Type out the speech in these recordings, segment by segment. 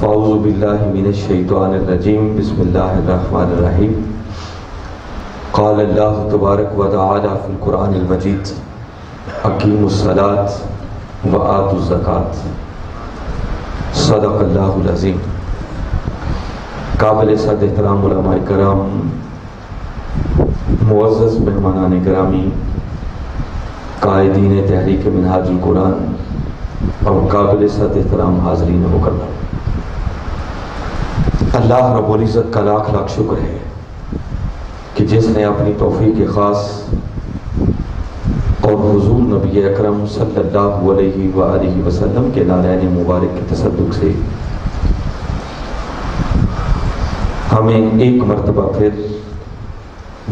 فاعوذ باللہ من الشیطان الرجیم بسم اللہ الرحمن الرحیم قال اللہ تبارک و تعالی فی القرآن المجید اقیموا الصلاۃ وآتوا الزکاۃ صدق اللہ العظیم۔ قابل صد احترام علماء کرام، معزز مہمانان گرامی، قائدین تحریک منہاج القرآن اور قابل صد احترام حاضرین مکرم، اللہ رب العزت کا لاکھ لاکھ شکر ہے کہ جس نے اپنی توفیق خاص اور حضور نبی اکرم صلی اللہ علیہ وآلہ وسلم کے نالین مبارک کے تصدق سے ہمیں ایک مرتبہ پھر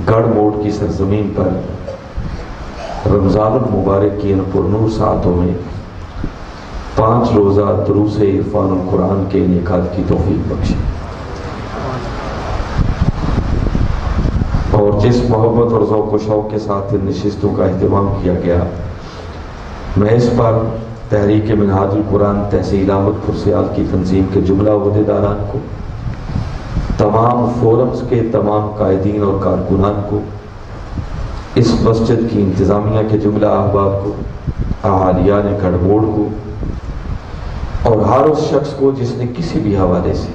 گڑھ موڑ کی سرزمین پر رمضان المبارک کی ان پرنور ساعتوں میں 5 روزہ دروس عرفان القرآن کے انعقاد کی توفیق بخشی، اور جس محبت اور ذوق و شوق کے ساتھ ان نشستوں کا اہتمام کیا گیا، میں اس پر تحریک منہاج القرآن تحصیل احمد پرسیال کی تنظیم کے جملہ عہدیداران کو، تمام فورمز کے تمام قائدین اور کارکنان کو، اس مسجد کی انتظامیہ کے جملہ احباب کو، اہالیان گڑھ موڑ کو، اور ہر اس شخص کو جس نے کسی بھی حوالے سے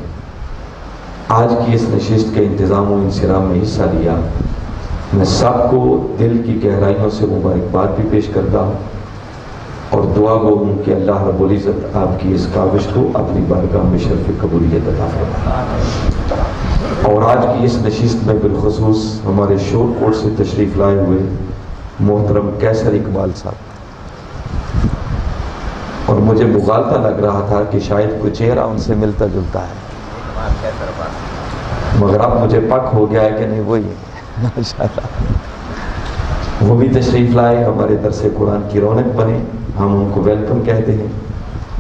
آج کی اس نشست کے انتظام و انصرام میں حصہ لیا، میں سب کو دل کی گہرائیوں سے مبارکباد بھی پیش کرتا ہوں اور دعا گو ہوں کہ اللہ رب العزت آپ کی اس کاوش کو اپنی بارگاہ میں شرف قبولیت عطا فرمائے۔ اور آج کی اس نشست میں بالخصوص ہمارے شور کوٹ سے تشریف لائے ہوئے محترم کیسر اقبال صاحب، اور مجھے مغالطہ لگ رہا تھا کہ شاید کوئی چہرہ ان سے ملتا جلتا ہے، مگر اب مجھے پک ہو گیا ہے کہ نہیں وہی ہے ماشاءاللہ۔ وہ بھی تشریف لائے، ہمارے درس قرآن کی رونق بنے، ہم ان کو ویلکم کہتے ہیں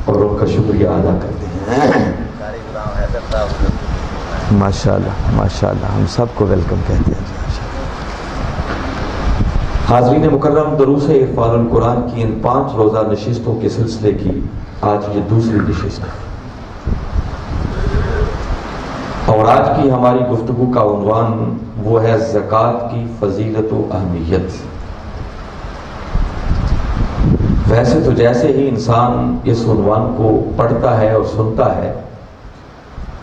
اور ان کا شکریہ ادا کرتے ہیں۔ ماشاءاللہ ماشاءاللہ، ہم سب کو ویلکم کہتے ہیں۔ حاضرین مکرم، دروس عرفان القرآن کی ان 5 روزہ نشستوں کے سلسلے کی آج یہ دوسری نشست ہے، اور آج کی ہماری گفتگو کا عنوان وہ ہے زکوٰۃ کی فضیلت و اہمیت۔ ویسے تو جیسے ہی انسان اس عنوان کو پڑھتا ہے اور سنتا ہے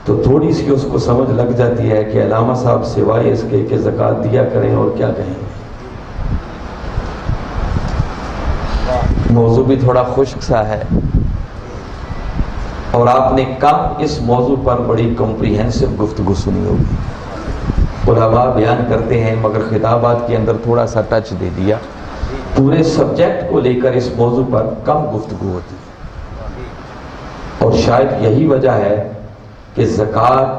تو تھوڑی سی اس کو سمجھ لگ جاتی ہے کہ علامہ صاحب سوائے اس کے کہ زکوٰۃ دیا کریں اور کیا کہیں گے۔ موضوع بھی تھوڑا خشک سا ہے، اور آپ نے کم اس موضوع پر بڑی کمپریہنسو گفتگو سنی ہوگی۔ علماء بیان کرتے ہیں مگر خطابات کے اندر تھوڑا سا ٹچ دے دیا، پورے سبجیکٹ کو لے کر اس موضوع پر کم گفتگو ہوتی ہے، اور شاید یہی وجہ ہے کہ زکوٰۃ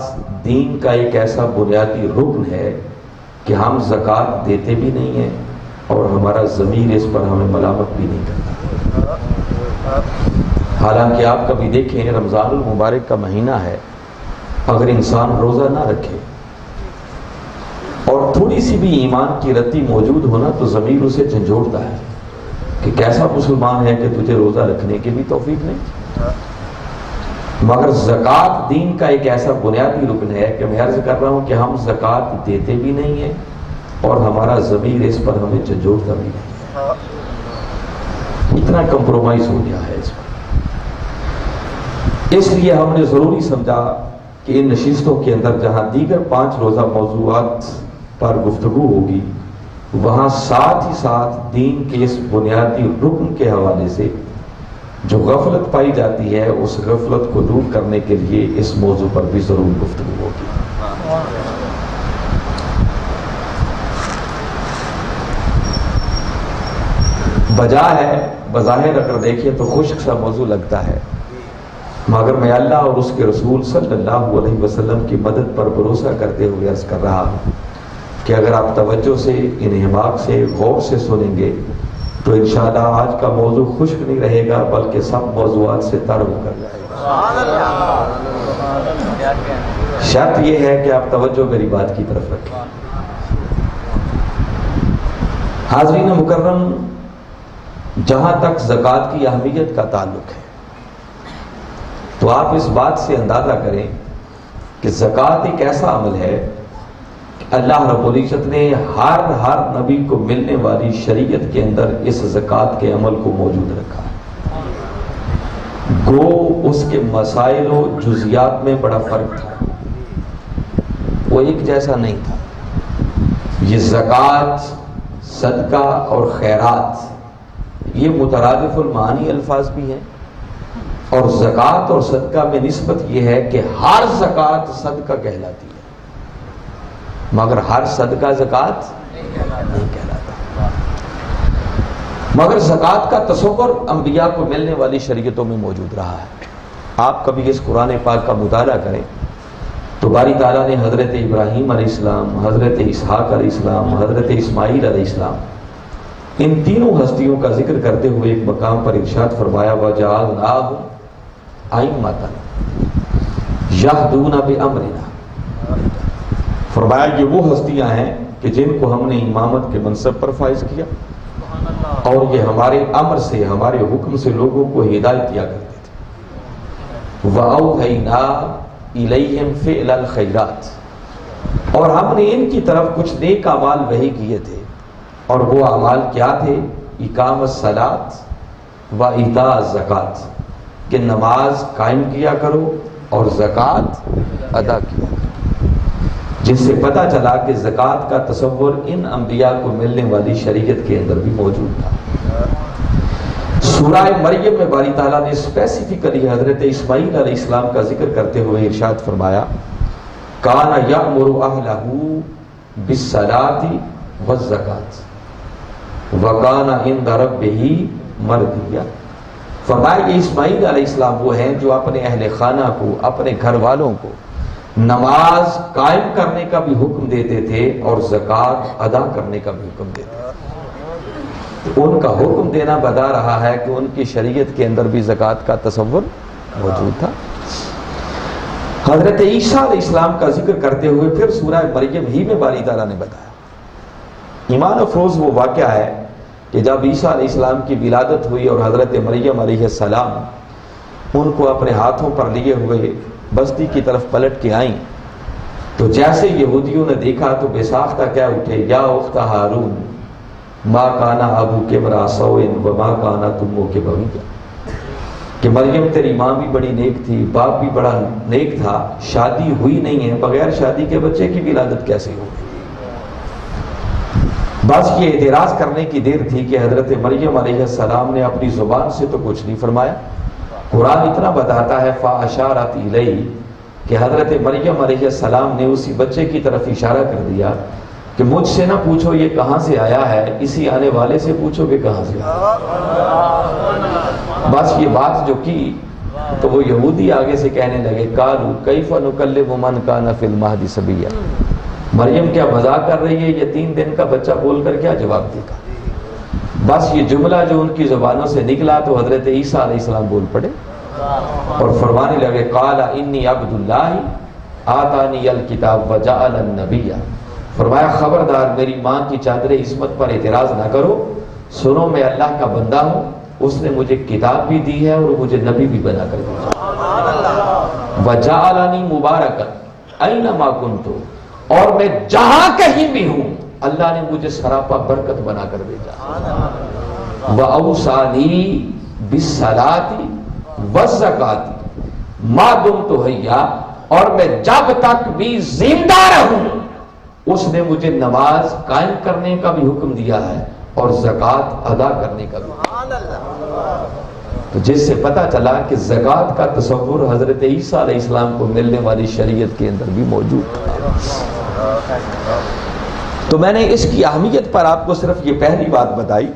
دین کا ایک ایسا بنیادی رکن ہے کہ ہم زکوٰۃ دیتے بھی نہیں ہیں اور ہمارا ضمیر اس پر ہمیں ملامت بھی نہیں کرتا۔ حالانکہ آپ کبھی دیکھیں رمضان المبارک کا مہینہ ہے، اگر انسان روزہ نہ رکھے اور تھوڑی سی بھی ایمان کی رتی موجود ہونا تو ضمیر اسے جھنجھوڑتا ہے کہ کیسا مسلمان ہے کہ تجھے روزہ رکھنے کی بھی توفیق نہیں۔ مگر زکوٰۃ دین کا ایک ایسا بنیادی رکن ہے کہ میں عرض کر رہا ہوں کہ ہم زکوٰۃ دیتے بھی نہیں ہیں اور ہمارا ضمیر اس پر ہمیں جھنجھوڑتا بھی نہیں ہے، اتنا کمپرومائز ہو گیا ہے اس پر۔ اس لیے ہم نے ضروری سمجھا کہ ان نشستوں کے اندر جہاں دیگر 5 روزہ موضوعات پر گفتگو ہوگی، وہاں ساتھ ہی ساتھ دین کے اس بنیادی رکن کے حوالے سے جو غفلت پائی jاتی ہے، اس غفلت کو دور کرنے کے لیے اس موضوع پر بھی ضرور گفتگو ہوگی۔ بظاہر اگر دیکھیں تو خشک سا موضوع لگتا ہے، مگر میں اللہ اور اس کے رسول صلی اللہ علیہ وسلم کی مدد پر بھروسہ کرتے ہوئے عرض کر رہا ہوں کہ اگر آپ توجہ سے، انہماک سے، غور سے سنیں گے تو انشاءاللہ آج کا موضوع خشک نہیں رہے گا بلکہ سب موضوعات سے تر ہو کر جائے گا۔ شرط یہ ہے کہ آپ توجہ میری بات کی طرف رکھیں۔ حاضرین مکرم، جہاں تک زکوٰۃ کی اہمیت کا تعلق ہے تو آپ اس بات سے اندازہ کریں کہ زکوٰۃ ایک ایسا عمل ہے کہ اللہ رب العزت نے ہر نبی کو ملنے والی شریعت کے اندر اس زکوٰۃ کے عمل کو موجود رکھا ہے۔ گو اس کے مسائل و جزیات میں بڑا فرق تھا، وہ ایک جیسا نہیں تھا۔ یہ زکوٰۃ، صدقہ اور خیرات یہ مترادف المعانی الفاظ بھی ہیں، اور زکوٰۃ اور صدقہ میں نسبت یہ ہے کہ ہر زکوٰۃ صدقہ کہلاتی ہے، مگر ہر صدقہ زکوٰۃ نہیں کہلاتا۔ مگر زکوٰۃ کا تصور انبیاء کو ملنے والی شریعتوں میں موجود رہا ہے۔ آپ کبھی اس قرآن پاک کا مطالعہ کریں تو باری تعالیٰ نے حضرت ابراہیم علیہ السلام، حضرت اسحاق علیہ السلام، حضرت اسماعیل علیہ السلام، ان تینوں ہستیوں کا ذکر کرتے ہوئے ایک مقام پر ارشاد فرمایا وَجَعَلْنَاهُمْ أَئِمَّةً يَهْدُونَ بِأَمْرِنَا، فرمایا یہ وہ ہستیاں ہیں کہ جن کو ہم نے امامت کے منصب پر فائز کیا، اور یہ ہمارے امر سے، ہمارے حکم سے لوگوں کو ہدایت دیا کرتے تھے۔ وَأَوْحَيْنَا إِلَيْهِمْ فِعْلَ الْخَيْرَاتِ، اور ہم نے ان کی طرف کچھ نیک اعمال وحی کیے تھے، اور وہ اعمال کیا تھے؟ اقام الصلاۃ و ایتاء الزکوٰۃ، کہ نماز قائم کیا کرو اور زکوٰۃ ادا کیا کرو، جس سے پتہ چلا کہ زکوٰۃ کا تصور ان انبیاء کو ملنے والی شریعت کے اندر بھی موجود تھا۔ سورہ مریم میں باری تعالیٰ نے اسپیسیفکلی حضرت اسماعیل علیہ السلام کا ذکر کرتے ہوئے ارشاد فرمایا کَانَ یَأْمُرُ أَهْلَهُ بِالصَّلَاةِ وَالزَّکَاةِ وَکَانَ عِندَ رَبِّهِ مَرْضِیًّا، فرمایا کہ اسماعیل علیہ السلام وہ ہیں جو اپنے اہل خانہ کو، اپنے گھر والوں کو نماز قائم کرنے کا بھی حکم دیتے تھے اور زکوٰۃ ادا کرنے کا بھی حکم دیتے تھے۔ ان کا حکم دینا بتا رہا ہے کہ ان کی شریعت کے اندر بھی زکوٰۃ کا تصور موجود تھا۔ حضرت عیسیٰ علیہ السلام کا ذکر کرتے ہوئے پھر سورہ مریم ہی میں باری تعالیٰ نے بتایا۔ ایمان افروز وہ واقعہ ہے کہ جب عیسیٰ علیہ السلام کی ولادت ہوئی اور حضرت مریم علیہ السلام ان کو اپنے ہاتھوں پر لیے ہوئے بستی کی طرف پلٹ کے آئیں، تو جیسے یہودیوں نے دیکھا تو بے ساختہ کہہ اٹھے یا اخت ہارون ما کانا ابوک امرأ سوء وما کانت امک بغیہ، کہ مریم تیری ماں بھی بڑی نیک تھی، باپ بھی بڑا نیک تھا، شادی ہوئی نہیں ہے، بغیر شادی کے بچے کی ولادت کیسے ہو گئی؟ بس یہ اعتراض کرنے کی دیر تھی کہ حضرت مریم علیہ السلام نے اپنی زبان سے تو کچھ نہیں فرمایا۔ قرآن اتنا بتاتا ہے فَأَشَارَتْ إِلَيْهِ، کہ حضرت مریم علیہ السلام نے اسی بچے کی طرف اشارہ کر دیا کہ مجھ سے نہ پوچھو یہ کہاں سے آیا ہے، اسی آنے والے سے پوچھو کہ کہاں سے آیا۔ بس یہ بات جو کی تو وہ یہودی آگے سے کہنے لگے قالوا کیف نکلم من کان فی المہد صبیا، مریم کیا مذاق کر رہی ہے، یہ 3 دن کا بچہ بول کر کیا جواب دے گا؟ بس یہ جملہ جو ان کی زبانوں سے نکلا تو حضرت عیسیٰ علیہ السلام بول پڑے اور فرمانے لگے قال انی عبد اللہ آتانی الکتاب وجعلنی النبیّ، فرمایا خبردار میری ماں کی چادر عصمت پر اعتراض نہ کرو، سنو میں اللہ کا بندہ ہوں، اس نے مجھے کتاب بھی دی ہے اور مجھے نبی بھی بنا کر دیا، وجعلنی مبارکا اینما کنت، اور میں جہاں کہیں بھی ہوں اللہ نے مجھے سراپا برکت بنا کر بھیجا، وَأَوْصَانِي بِالصَّلَاةِ وَالزَّکَاةِ مَا دُمْتُ حَیًّا، اور میں جب تک بھی زندہ رہوں اس نے مجھے نماز قائم کرنے کا بھی حکم دیا ہے اور زکوٰۃ ادا کرنے کا بھی حکم دیا ہے۔ تو جس سے پتہ چلا کہ زکوٰۃ کا تصور حضرت عیسیٰ علیہ السلام کو ملنے والی شریعت کے اندر بھی موجود تھا۔ تو میں نے اس کی اہمیت پر آپ کو صرف یہ پہلی بات بتائی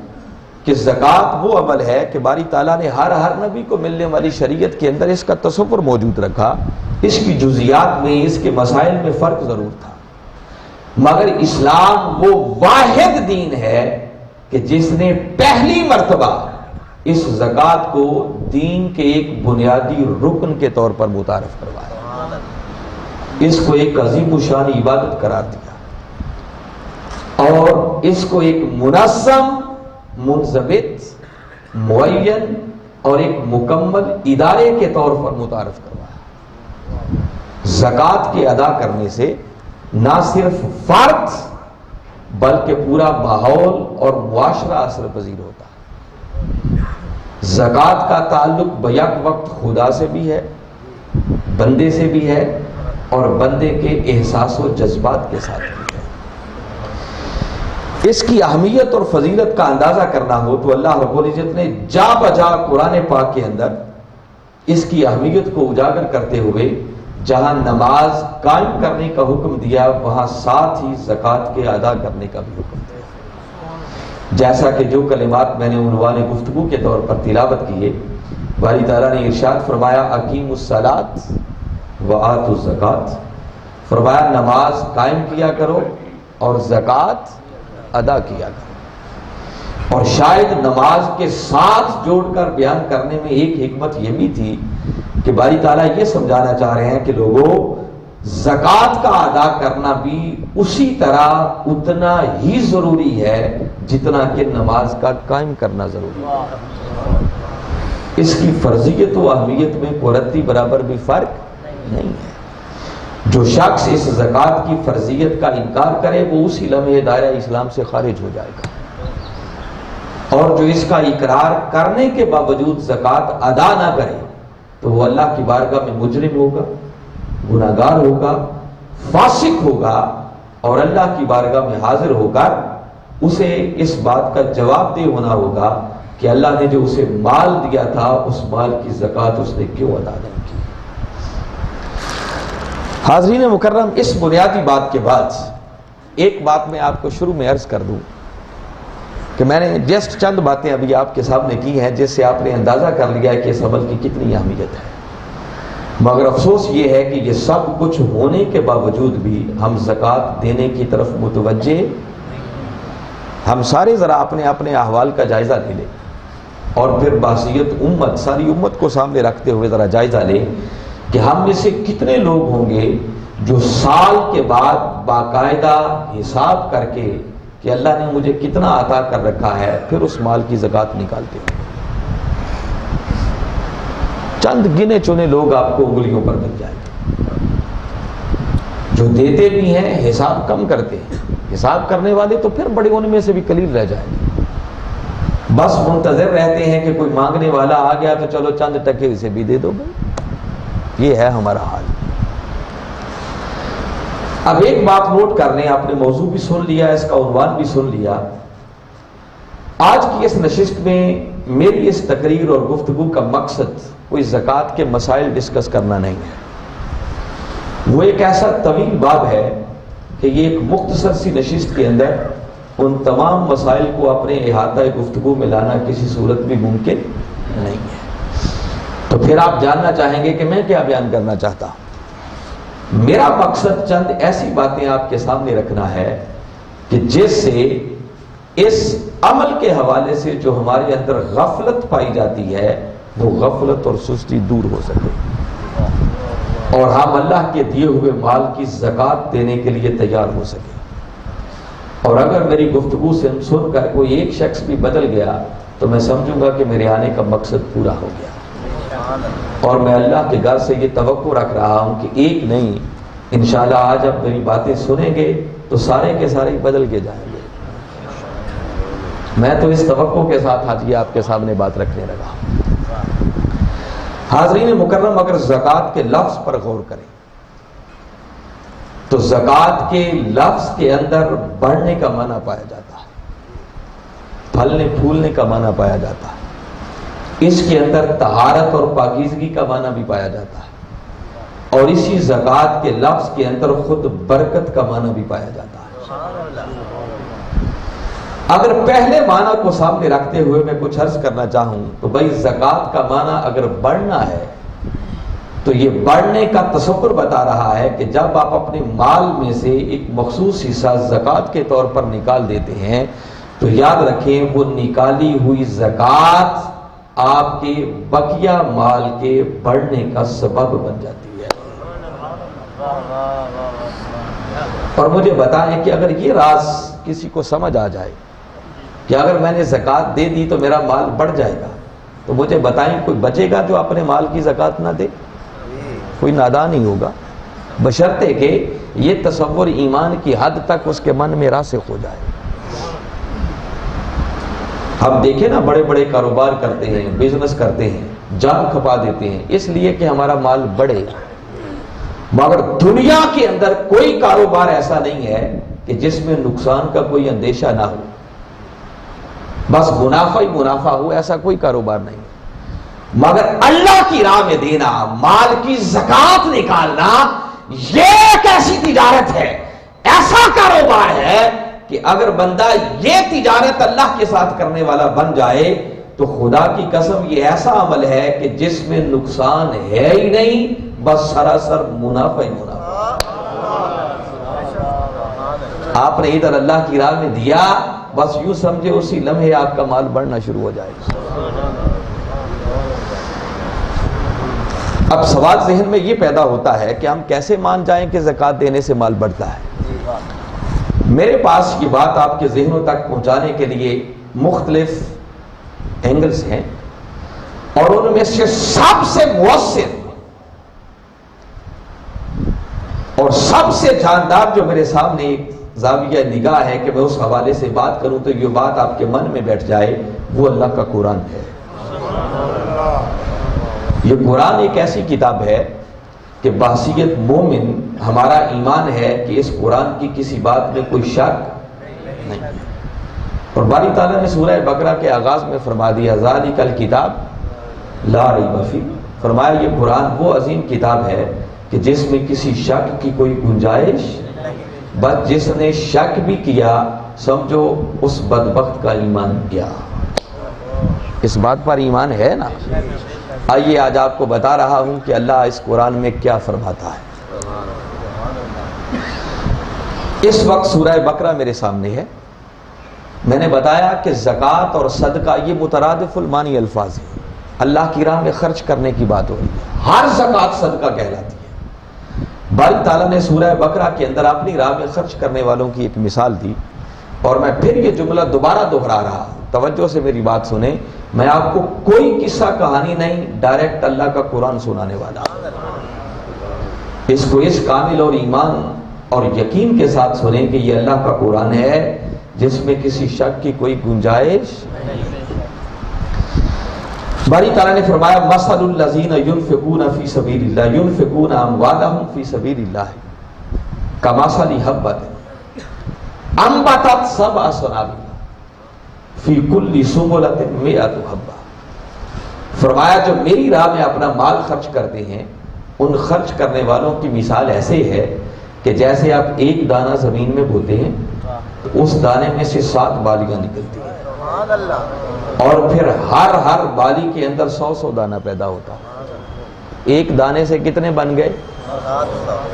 کہ زکوٰۃ وہ عمل ہے کہ باری تعالیٰ نے ہر نبی کو ملنے والی شریعت کے اندر اس کا تصور موجود رکھا۔ اس کی جزیات میں، اس کے مسائل میں فرق ضرور تھا، مگر اسلام وہ واحد دین ہے کہ جس نے پہلی مرتبہ اس زکوٰۃ کو دین کے ایک بنیادی رکن کے طور پر متعارف کروایا، اس کو ایک عظیم الشان عبادت قرار دیا اور اس کو ایک منظم، منضبط، معین اور ایک مکمل ادارے کے طور پر متعارف کروایا۔ زکوٰۃ کے ادا کرنے سے نہ صرف فرد بلکہ پورا ماحول اور معاشرہ اثر پذیر ہوتا ہے۔ زکوٰۃ کا تعلق بیک وقت خدا سے بھی ہے، بندے سے بھی ہے، اور بندے کے احساس و جذبات کے ساتھ بھی ہے۔ اس کی اہمیت اور فضیلت کا اندازہ کرنا ہو تو اللہ رب العزت نے جا بجا قرآن پاک کے اندر اس کی اہمیت کو اجاگر کرتے ہوئے جہاں نماز قائم کرنے کا حکم دیا، وہاں ساتھ ہی زکوٰۃ کے ادا کرنے کا بھی حکم دیا۔ جیسا کہ جو کلمات میں نے عنوان گفتگو کے طور پر تلاوت کیے، باری تعالیٰ نے ارشاد فرمایا اقیموا الصلاۃ وآتوا الزکاۃ، فرمایا نماز قائم کیا کرو اور زکوٰۃ ادا کیا کرو۔ اور شاید نماز کے ساتھ جوڑ کر بیان کرنے میں ایک حکمت یہ بھی تھی کہ باری تعالیٰ یہ سمجھانا چاہ رہے ہیں کہ لوگوں، زکوٰۃ کا ادا کرنا بھی اسی طرح اتنا ہی ضروری ہے جتنا کہ نماز کا قائم کرنا ضروری ہے۔ اس کی فرضیت و اہمیت میں کوئی رتی برابر بھی فرق نہیں ہے۔ جو شخص اس زکوٰۃ کی فرضیت کا انکار کرے وہ اسی لمحے دائرہ اسلام سے خارج ہو جائے گا، اور جو اس کا اقرار کرنے کے باوجود زکوٰۃ ادا نہ کرے تو وہ اللہ کی بارگاہ میں مجرم ہوگا، گناہگار ہوگا، فاسق ہوگا، اور اللہ کی بارگاہ میں حاضر ہو کر اسے اس بات کا جواب دہ ہونا ہوگا کہ اللہ نے جو اسے مال دیا تھا اس مال کی زکوٰۃ اس نے کیوں ادا نہیں کی۔ حاضرین مکرم، اس بنیادی بات کے بعد ایک بات میں آپ کو شروع میں عرض کر دوں کہ میں نے جسٹ چند باتیں ابھی آپ کے سامنے کی ہیں جس سے آپ نے اندازہ کر لیا ہے کہ اس عمل کی کتنی اہمیت ہے، مگر افسوس یہ ہے کہ یہ سب کچھ ہونے کے باوجود بھی ہم زکوٰۃ دینے کی طرف متوجہ۔ ہم سارے ذرا اپنے اپنے احوال کا جائزہ لے لیں اور پھر بحثیت امت، ساری امت کو سامنے رکھتے ہوئے ذرا جائزہ لیں کہ ہم میں سے کتنے لوگ ہوں گے جو سال کے بعد باقاعدہ حساب کر کے کہ اللہ نے مجھے کتنا عطا کر رکھا ہے پھر اس مال کی زکوٰۃ نکالتے ہیں۔ چند گنے چنے لوگ آپ کو انگلیوں پر مل جائیں گے جو دیتے بھی ہیں، حساب کم کرتے ہیں۔ حساب کرنے والے تو پھر بڑے ان میں سے بھی قلیل رہ جائیں گے، بس منتظر رہتے ہیں کہ کوئی مانگنے والا آ گیا تو چلو چند ٹکے اسے بھی دے دو بھائی۔ یہ ہے ہمارا حال۔ اب ایک بات نوٹ کر لیں، آپ نے موضوع بھی سن لیا، اس کا عنوان بھی سن لیا۔ آج کی اس نشست میں میری اس تقریر اور گفتگو کا مقصد کوئی زکوٰۃ کے مسائل ڈسکس کرنا نہیں ہے، وہ ایک ایسا طویل باب ہے کہ یہ ایک مختصر سی نشست کے اندر ان تمام مسائل کو اپنے احاطہ گفتگو میں لانا کسی صورت بھی ممکن نہیں ہے۔ تو پھر آپ جاننا چاہیں گے کہ میں کیا بیان کرنا چاہتا ہوں۔ میرا مقصد چند ایسی باتیں آپ کے سامنے رکھنا ہے کہ جس سے اس عمل کے حوالے سے جو ہمارے اندر غفلت پائی جاتی ہے وہ غفلت اور سستی دور ہو سکے، اور ہم اللہ کے دیے ہوئے مال کی زکوٰۃ دینے کے لیے تیار ہو سکے۔ اور اگر میری گفتگو سے سن کر کوئی ایک شخص بھی بدل گیا تو میں سمجھوں گا کہ میرے آنے کا مقصد پورا ہو گیا، اور میں اللہ کے گھر سے یہ توقع رکھ رہا ہوں کہ ایک نہیں، انشاءاللہ آج آپ میری باتیں سنیں گے تو سارے کے سارے بدل کے جائیں گے۔ میں تو اس توقع کے ساتھ آج یہ آپ کے سامنے بات رکھنے لگا۔ حاضرین مکرم، اگر زکوٰۃ کے لفظ پر غور کریں تو زکوٰۃ کے لفظ کے اندر بڑھنے کا معنی پایا جاتا ہے، پھلنے پھولنے کا معنی پایا جاتا ہے، اس کے اندر طہارت اور پاکیزگی کا معنی بھی پایا جاتا ہے، اور اسی زکوٰۃ کے لفظ کے اندر خود برکت کا معنی بھی پایا جاتا ہے۔ اگر پہلے معنی کو سامنے رکھتے ہوئے میں کچھ عرض کرنا چاہوں تو بھائی زکوٰۃ کا معنی اگر بڑھنا ہے تو یہ بڑھنے کا تصور بتا رہا ہے کہ جب آپ اپنے مال میں سے ایک مخصوص حصہ زکوٰۃ کے طور پر نکال دیتے ہیں تو یاد رکھیں وہ نکالی ہوئی زکوٰۃ آپ کے بقیہ مال کے بڑھنے کا سبب بن جاتی ہے۔ اور مجھے بتائیں کہ اگر یہ راز کسی کو سمجھ آ جائے کہ اگر میں نے زکوٰۃ دے دی تو میرا مال بڑھ جائے گا، تو مجھے بتائیں کوئی بچے گا جو اپنے مال کی زکوٰۃ نہ دے؟ کوئی نادان ہی ہوگا، بشرطے کہ یہ تصور ایمان کی حد تک اس کے من میں راسخ ہو جائے۔ ہم دیکھیں نا، بڑے بڑے کاروبار کرتے ہیں، بزنس کرتے ہیں، جان کھپا دیتے ہیں اس لیے کہ ہمارا مال بڑھے، مگر دنیا کے اندر کوئی کاروبار ایسا نہیں ہے کہ جس میں نقصان کا کوئی اندیشہ نہ ہو، بس منافع ہی منافع ہو، ایسا کوئی کاروبار نہیں۔ مگر اللہ کی راہ میں دینا، مال کی زکوٰۃ نکالنا، یہ ایک ایسی تجارت ہے، ایسا کاروبار ہے کہ اگر بندہ یہ تجارت اللہ کے ساتھ کرنے والا بن جائے تو خدا کی قسم یہ ایسا عمل ہے کہ جس میں نقصان ہے ہی نہیں، بس سراسر منافع ہی منافع۔ آپ نے ادھر اللہ کی راہ میں دیا، بس یوں سمجھے اسی لمحے آپ کا مال بڑھنا شروع ہو جائے گا۔ اب سوال ذہن میں یہ پیدا ہوتا ہے کہ ہم کیسے مان جائیں کہ زکوٰۃ دینے سے مال بڑھتا ہے؟ میرے پاس یہ بات آپ کے ذہنوں تک پہنچانے کے لیے مختلف اینگلز ہیں، اور ان میں سے سب سے مؤثر اور سب سے جاندار جو میرے سامنے ایک زاویہ نگاہ ہے کہ میں اس حوالے سے بات کروں تو یہ بات آپ کے من میں بیٹھ جائے، وہ اللہ کا قرآن ہے۔ یہ قرآن ایک ایسی کتاب ہے کہ بحیثیت مومن ہمارا ایمان ہے کہ اس قرآن کی کسی بات میں کوئی شک نہیں۔ اور باری تعالیٰ نے سورہ بقرہ کے آغاز میں فرما دیا ذالک الکتاب لا ریب فیہ، فرمایا یہ قرآن وہ عظیم کتاب ہے کہ جس میں کسی شک کی کوئی گنجائش، بس جس نے شک بھی کیا سمجھو اس بدبخت کا ایمان گیا۔ اس بات پر ایمان ہے نا؟ آئیے آج آپ کو بتا رہا ہوں کہ اللہ اس قرآن میں کیا فرماتا ہے۔ اس وقت سورہ بقرہ میرے سامنے ہے۔ میں نے بتایا کہ زکوٰۃ اور صدقہ یہ مترادف المانی الفاظ ہیں، اللہ کی راہ میں خرچ کرنے کی بات ہو رہی ہے، ہر زکوٰۃ صدقہ کہلاتی ہے۔ باری تعالیٰ نے سورہ بقرہ کے اندر اپنی راہ میں خرچ کرنے والوں کی ایک مثال دی، اور میں پھر یہ جملہ دوبارہ دہرا رہا ہوں، توجہ سے میری بات سنیں، میں آپ کو کوئی قصہ کہانی نہیں، ڈائریکٹ اللہ کا قرآن سنانے والا۔ اس کو اس کامل اور ایمان اور یقین کے ساتھ سنیں کہ یہ اللہ کا قرآن ہے جس میں کسی شک کی کوئی گنجائش نہیں۔ باری تعالیٰ نے فرمایا مثل الذین ينفقون فی سبیل اللہ ينفقون اموالهم فی سبیل اللہ کمثل حبۃ انبتت سبع سنابل فی کل سنبلۃ مئۃ حبۃ، فرمایا جو میری راہ میں اپنا مال خرچ کرتے ہیں ان خرچ کرنے والوں کی مثال ایسے ہے کہ جیسے آپ ایک دانہ زمین میں بوتے ہیں تو اس دانے میں سے 7 بالیاں نکلتی ہیں، اور پھر ہر بالی کے اندر 100 دانہ پیدا ہوتا ہے۔ ایک دانے سے کتنے بن گئے؟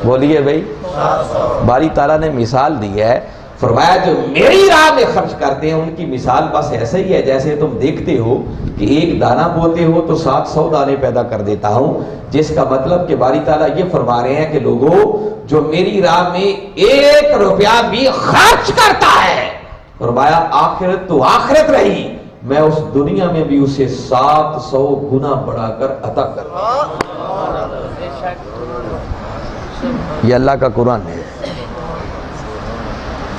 بولیے بھائی، باری تعالیٰ نے مثال دی ہے، فرمایا جو میری راہ میں خرچ کرتے ہیں ان کی مثال بس ایسے ہی ہے جیسے تم دیکھتے ہو کہ ایک دانہ بوتے ہو تو 700 دانے پیدا کر دیتا ہوں، جس کا مطلب کہ باری تعالیٰ یہ فرما رہے ہیں کہ لوگوں جو میری راہ میں 1 روپیہ بھی خرچ کرتا ہے، فرمایا آخرت تو آخرت رہی، میں اس دنیا میں بھی اسے 700 گنا بڑھا کر عطا کرتا ہوں۔ یہ اللہ کا قرآن ہے۔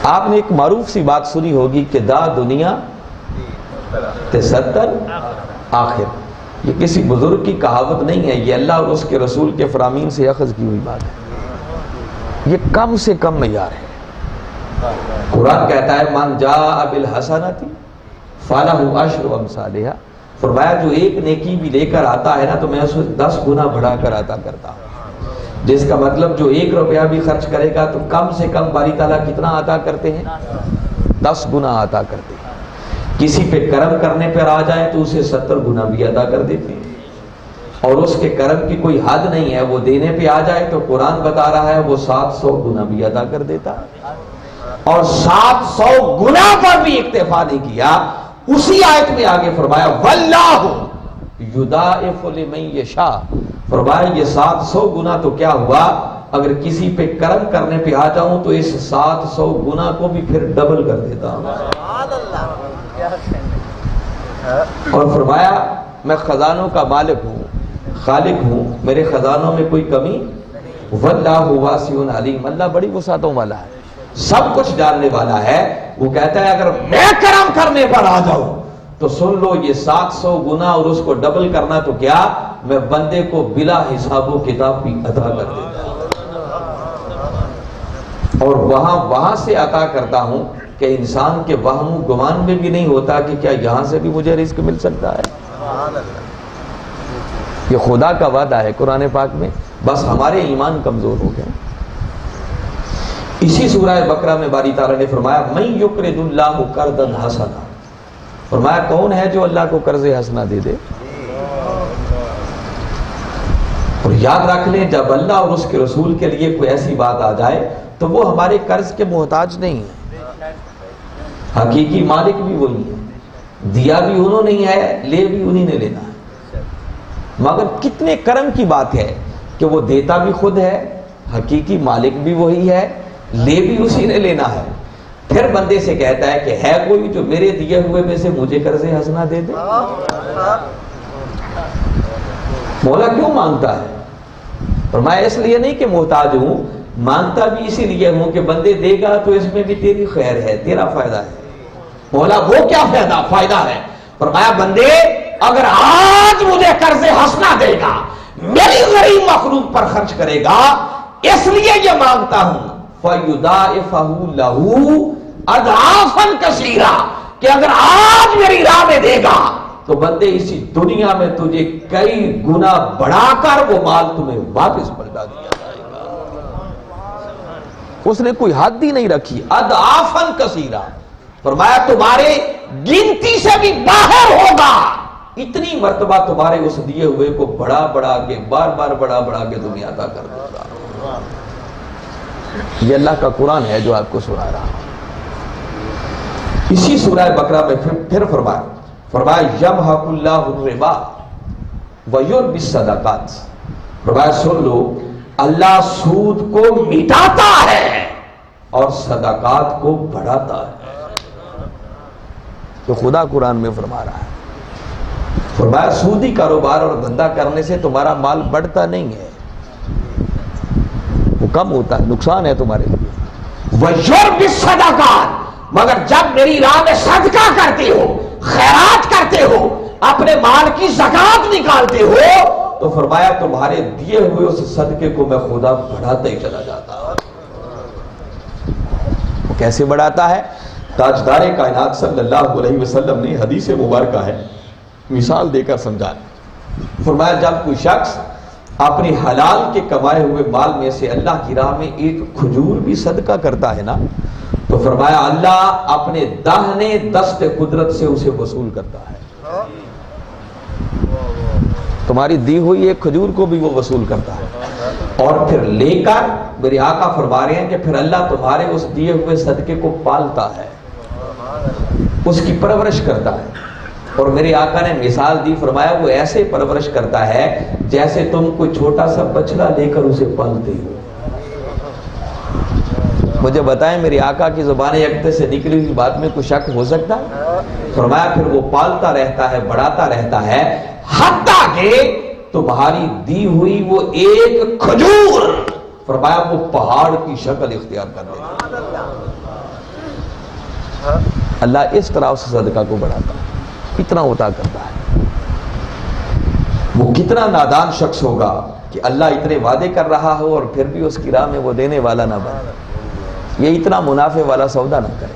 آپ نے ایک معروف سی بات سنی ہوگی کہ دا دنیا تے 70 آخر، یہ کسی بزرگ کی کہاوت نہیں ہے، یہ اللہ اور اس کے رسول کے فرامین سے اخذ کی ہوئی بات ہے، یہ کم سے کم معیار ہے۔ قرآن کہتا ہے من جاء بالحسنۃ فلہ عشر امثالھا، فرمایا جو ایک نیکی بھی لے کر آتا ہے نا تو میں اسے 10 گنا بڑھا کر عطا کرتا ہوں، جس کا مطلب جو 1 روپیہ بھی خرچ کرے گا تو کم سے کم باری تعالیٰ کتنا عطا کرتے ہیں؟ 10 گنا عطا کرتے ہیں۔ کسی پہ کرم کرنے پر آ جائے تو اسے 70 گنا بھی عطا کر دیتے ہیں، اور اس کے کرم کی کوئی حد نہیں ہے، وہ دینے پہ آ جائے تو قرآن بتا رہا ہے وہ 700 گنا بھی عطا کر دیتا ہے۔ اور 700 گنا پر بھی اکتفا نہیں کیا، اسی آیت میں آگے فرمایا واللہ یضاعف لمن یشاء، فرمایا یہ 700 گنا تو کیا ہوا، اگر کسی پہ کرم کرنے پہ آ جاؤں تو اس 700 گنا کو بھی پھر ڈبل کر دیتا ہوں۔ اور فرمایا میں خزانوں کا مالک ہوں، خالق ہوں، میرے خزانوں میں کوئی کمی، واللہ واسع علیم، اللہ بڑی وسعتوں والا ہے، سب کچھ جاننے والا ہے۔ وہ کہتا ہے اگر میں کرم کرنے پر آ جاؤں تو سن لو یہ 700 گنا اور اس کو ڈبل کرنا تو کیا، میں بندے کو بلا حساب و کتاب بھی عطا کر دیتا ہوں، اور وہاں سے عطا کرتا ہوں کہ انسان کے وہم و گمان میں بھی نہیں ہوتا کہ کیا یہاں سے بھی مجھے رزق مل سکتا ہے۔ یہ خدا کا وعدہ ہے قرآن پاک میں، بس ہمارے ایمان کمزور ہو گئے۔ اسی سورہ بقرہ میں باری تعالیٰ نے فرمایا من یقرض اللہ قرضا حسنا، فرمایا کون ہے جو اللہ کو قرض حسنا دے دے۔ اور یاد رکھ لیں جب اللہ اور اس کے رسول کے لیے کوئی ایسی بات آ جائے تو وہ ہمارے قرض کے محتاج نہیں ہے، حقیقی مالک بھی وہی ہے، دیا بھی انہوں نے ہے، لے بھی انہی نے لینا ہے۔ مگر کتنے کرم کی بات ہے کہ وہ دیتا بھی خود ہے، حقیقی مالک بھی وہی ہے، لے بھی اسی نے لینا ہے، پھر بندے سے کہتا ہے کہ ہے کوئی جو میرے دیے ہوئے میں سے مجھے قرض حسنا دے دے۔ مولا کیوں مانگتا ہے؟ فرمایا اس لیے نہیں کہ محتاج ہوں، مانگتا بھی اسی لیے ہوں کہ بندے دے گا تو اس میں بھی تیری خیر ہے، تیرا فائدہ ہے۔ مولا وہ کیا فائدہ ہے؟ فرمایا بندے اگر آج مجھے قرض حسنا دے گا، میری غریب مخلوق پر خرچ کرے گا، اس لیے یہ مانگتا ہوں فَيُضَاعِفَهُ لَهُ أَضْعَافًا كَثِيرًا، کہ اگر آج میری راہ میں دے گا تو بندے اسی دنیا میں تجھے کئی گنا بڑھا کر وہ مال تمہیں واپس پلٹا دیا جائے گا۔ اس نے کوئی حد ہی نہیں رکھی، اضعافاً کثیرا، فرمایا تمہارے گنتی سے بھی باہر ہوگا، اتنی مرتبہ تمہارے اس دیے ہوئے کو بڑا بڑا کے بار بار بڑا بڑا کے تمہیں عطا کر دے گا۔ یہ اللہ کا قرآن ہے جو آپ کو سنا رہا ہوں۔ اسی سورہ بقرہ میں پھر فرمایا یمحق اللہ الربا ویربی الصدقات، فرمایا سن لو اللہ سود کو مٹاتا ہے اور صدقات کو بڑھاتا ہے، تو خدا قرآن میں فرما رہا ہے۔ فرمایا سودی کاروبار اور دھندا کرنے سے تمہارا مال بڑھتا نہیں ہے، وہ کم ہوتا ہے، نقصان ہے تمہارے لیے۔ وَيُرْبِي الصَّدَقَاتِ، مگر جب میری راہ میں صدقہ کرتے ہو، خیرات کرتے ہو، اپنے مال کی زکات نکالتے ہو، تو فرمایا تمہارے دیے ہوئے اس صدقے کو میں خدا بڑھاتا ہی چلا جاتا ہوں۔ وہ کیسے بڑھاتا ہے؟ تاجدار کائنات صلی اللہ علیہ وسلم نے حدیث مبارکہ ہے مثال دے کر سمجھایا۔ فرمایا جب کوئی شخص اپنی حلال کے کمائے ہوئے مال میں سے اللہ کی راہ میں ایک کھجور بھی صدقہ کرتا ہے نا، تو فرمایا اللہ اپنے داہنے دست قدرت سے اسے وصول کرتا ہے، تمہاری دی ہوئی ایک کھجور کو بھی وہ وصول کرتا ہے، اور پھر لے کر میرے آقا فرما رہے ہیں کہ پھر اللہ تمہارے اس دیے ہوئے صدقے کو پالتا ہے، اس کی پرورش کرتا ہے۔ اور میرے آقا نے مثال دی، فرمایا وہ ایسے پرورش کرتا ہے جیسے تم کوئی چھوٹا سا بچڑا لے کر اسے پالتے ہو۔ مجھے بتائیں میرے آقا کی زبان اقدس سے نکلی ہوئی بات میں کوئی شک ہو سکتا؟ فرمایا پھر وہ پالتا رہتا ہے، بڑھاتا رہتا ہے، حتیٰ کہ تمہاری دی ہوئی وہ ایک کھجور، فرمایا وہ پہاڑ کی شکل اختیار کر دیتا ہے۔ اللہ اس طرح اس صدقہ کو بڑھاتا ہے، اتنا عطا کرتا ہے۔ وہ کتنا نادان شخص ہوگا کہ اللہ اتنے وعدے کر رہا ہو اور پھر بھی اس کی راہ میں وہ دینے والا نہ بنے، یہ اتنا منافع والا سودا نہ کرے۔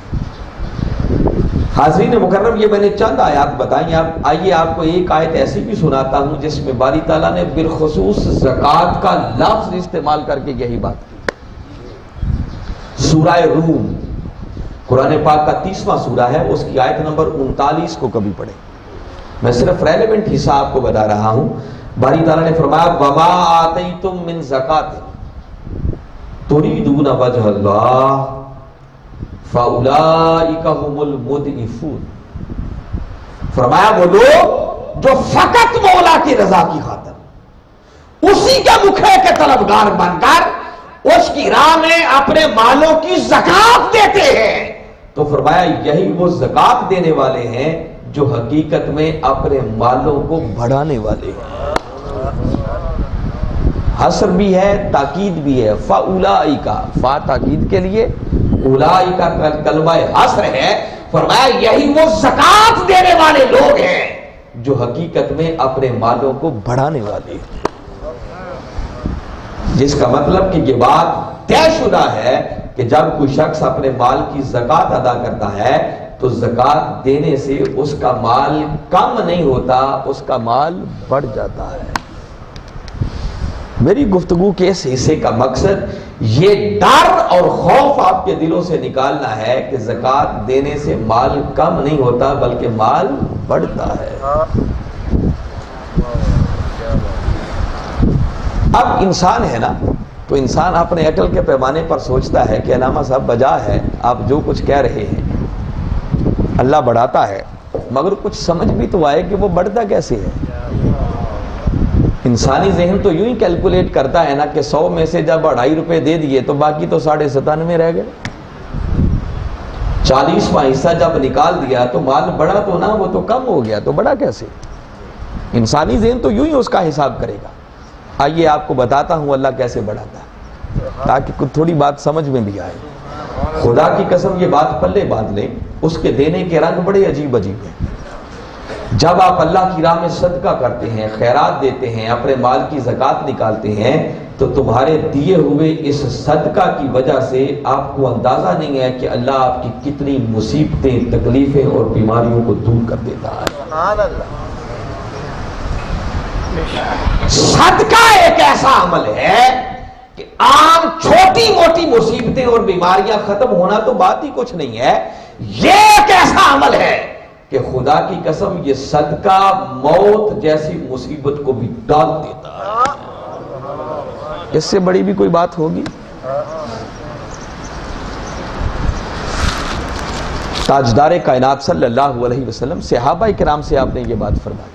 حاضرین مکرم، یہ میں نے چند آیات بتائیں، آئیے آپ کو ایک آیت ایسی بھی سناتا ہوں جس میں باری تعالیٰ نے بالخصوص زکوٰۃ کا لفظ استعمال کر کے یہی بات کی۔ سورہ روم قرآن پاک کا 30واں سورہ ہے، اس کی آیت نمبر 39 کو کبھی پڑھیں، میں صرف ریلیونٹ حصہ آپ کو بتا رہا ہوں۔ باری تعالیٰ نے فرمایا وَمَا آتَيْتُم مِّن زَكَاةٍ تُرِيدُونَ وَجْهَ اللَّهِ فَأُولَئِكَ هُمُ الْمُضْعِفُونَ، فرمایا وہ لوگ جو فقط مولا کی رضا کی خاطر اسی کے مکھے کے طلبگار بن کر اس کی راہ میں اپنے مالوں کی زکات دیتے ہیں، تو فرمایا یہی وہ زکات دینے والے ہیں جو حقیقت میں اپنے مالوں کو بڑھانے والے ہیں۔ حسر بھی ہے، تاکید بھی ہے، فَأُولَئِكَ، فا تاکید کے لیے، اولئک کا کلمہ حسر ہے۔ فرمایا یہی وہ زکوٰۃ دینے والے لوگ ہیں جو حقیقت میں اپنے مالوں کو بڑھانے والے ہیں، جس کا مطلب کہ یہ بات طے شدہ ہے کہ جب کوئی شخص اپنے مال کی زکوٰۃ ادا کرتا ہے تو زکوٰۃ دینے سے اس کا مال کم نہیں ہوتا، اس کا مال بڑھ جاتا ہے۔ میری گفتگو کے اس حصے کا مقصد یہ ڈر اور خوف آپ کے دلوں سے نکالنا ہے کہ زکوٰۃ دینے سے مال کم نہیں ہوتا بلکہ مال بڑھتا ہے۔ اب انسان ہے نا، تو انسان اپنے عقل کے پیمانے پر سوچتا ہے کہ علامہ صاحب بجا ہے آپ جو کچھ کہہ رہے ہیں، اللہ بڑھاتا ہے، مگر کچھ سمجھ بھی تو آئے کہ وہ بڑھتا کیسے ہے۔ انسانی ذہن تو یوں ہی کیلکولیٹ کرتا ہے نا کہ 100 میں سے جب 2.5 روپے دے دیے تو باقی تو 97.5 رہ گئے، 40واں حصہ جب نکال دیا تو مال بڑھا تو نہ، وہ تو کم ہو گیا، تو بڑھا کیسے؟ انسانی ذہن تو یوں ہی اس کا حساب کرے گا۔ آئیے آپ کو بتاتا ہوں اللہ کیسے بڑھاتا ہے تاکہ کچھ تھوڑی بات سمجھ میں بھی آئے۔ خدا کی قسم یہ بات پلے باندھ لیں، اس کے دینے کے رنگ بڑے عجیب عجیب ہیں۔ جب آپ اللہ کی راہ میں صدقہ کرتے ہیں، خیرات دیتے ہیں، اپنے مال کی زکوٰۃ نکالتے ہیں تو تمہارے دیے ہوئے اس صدقہ کی وجہ سے آپ کو اندازہ نہیں ہے کہ اللہ آپ کی کتنی مصیبتیں، تکلیفیں اور بیماریوں کو دور کر دیتا ہے۔ سبحان اللہ۔ صدقہ ایک ایسا عمل ہے کہ عام چھوٹی موٹی مصیبتیں اور بیماریاں ختم ہونا تو بات ہی کچھ نہیں ہے، یہ ایک ایسا عمل ہے کہ خدا کی قسم یہ صدقہ موت جیسی مصیبت کو بھی ڈال دیتا ہے۔ اس سے بڑی بھی کوئی بات ہوگی؟ تاجدار کائنات صلی اللہ علیہ وسلم، صحابہ کرام سے آپ نے یہ بات فرمائی،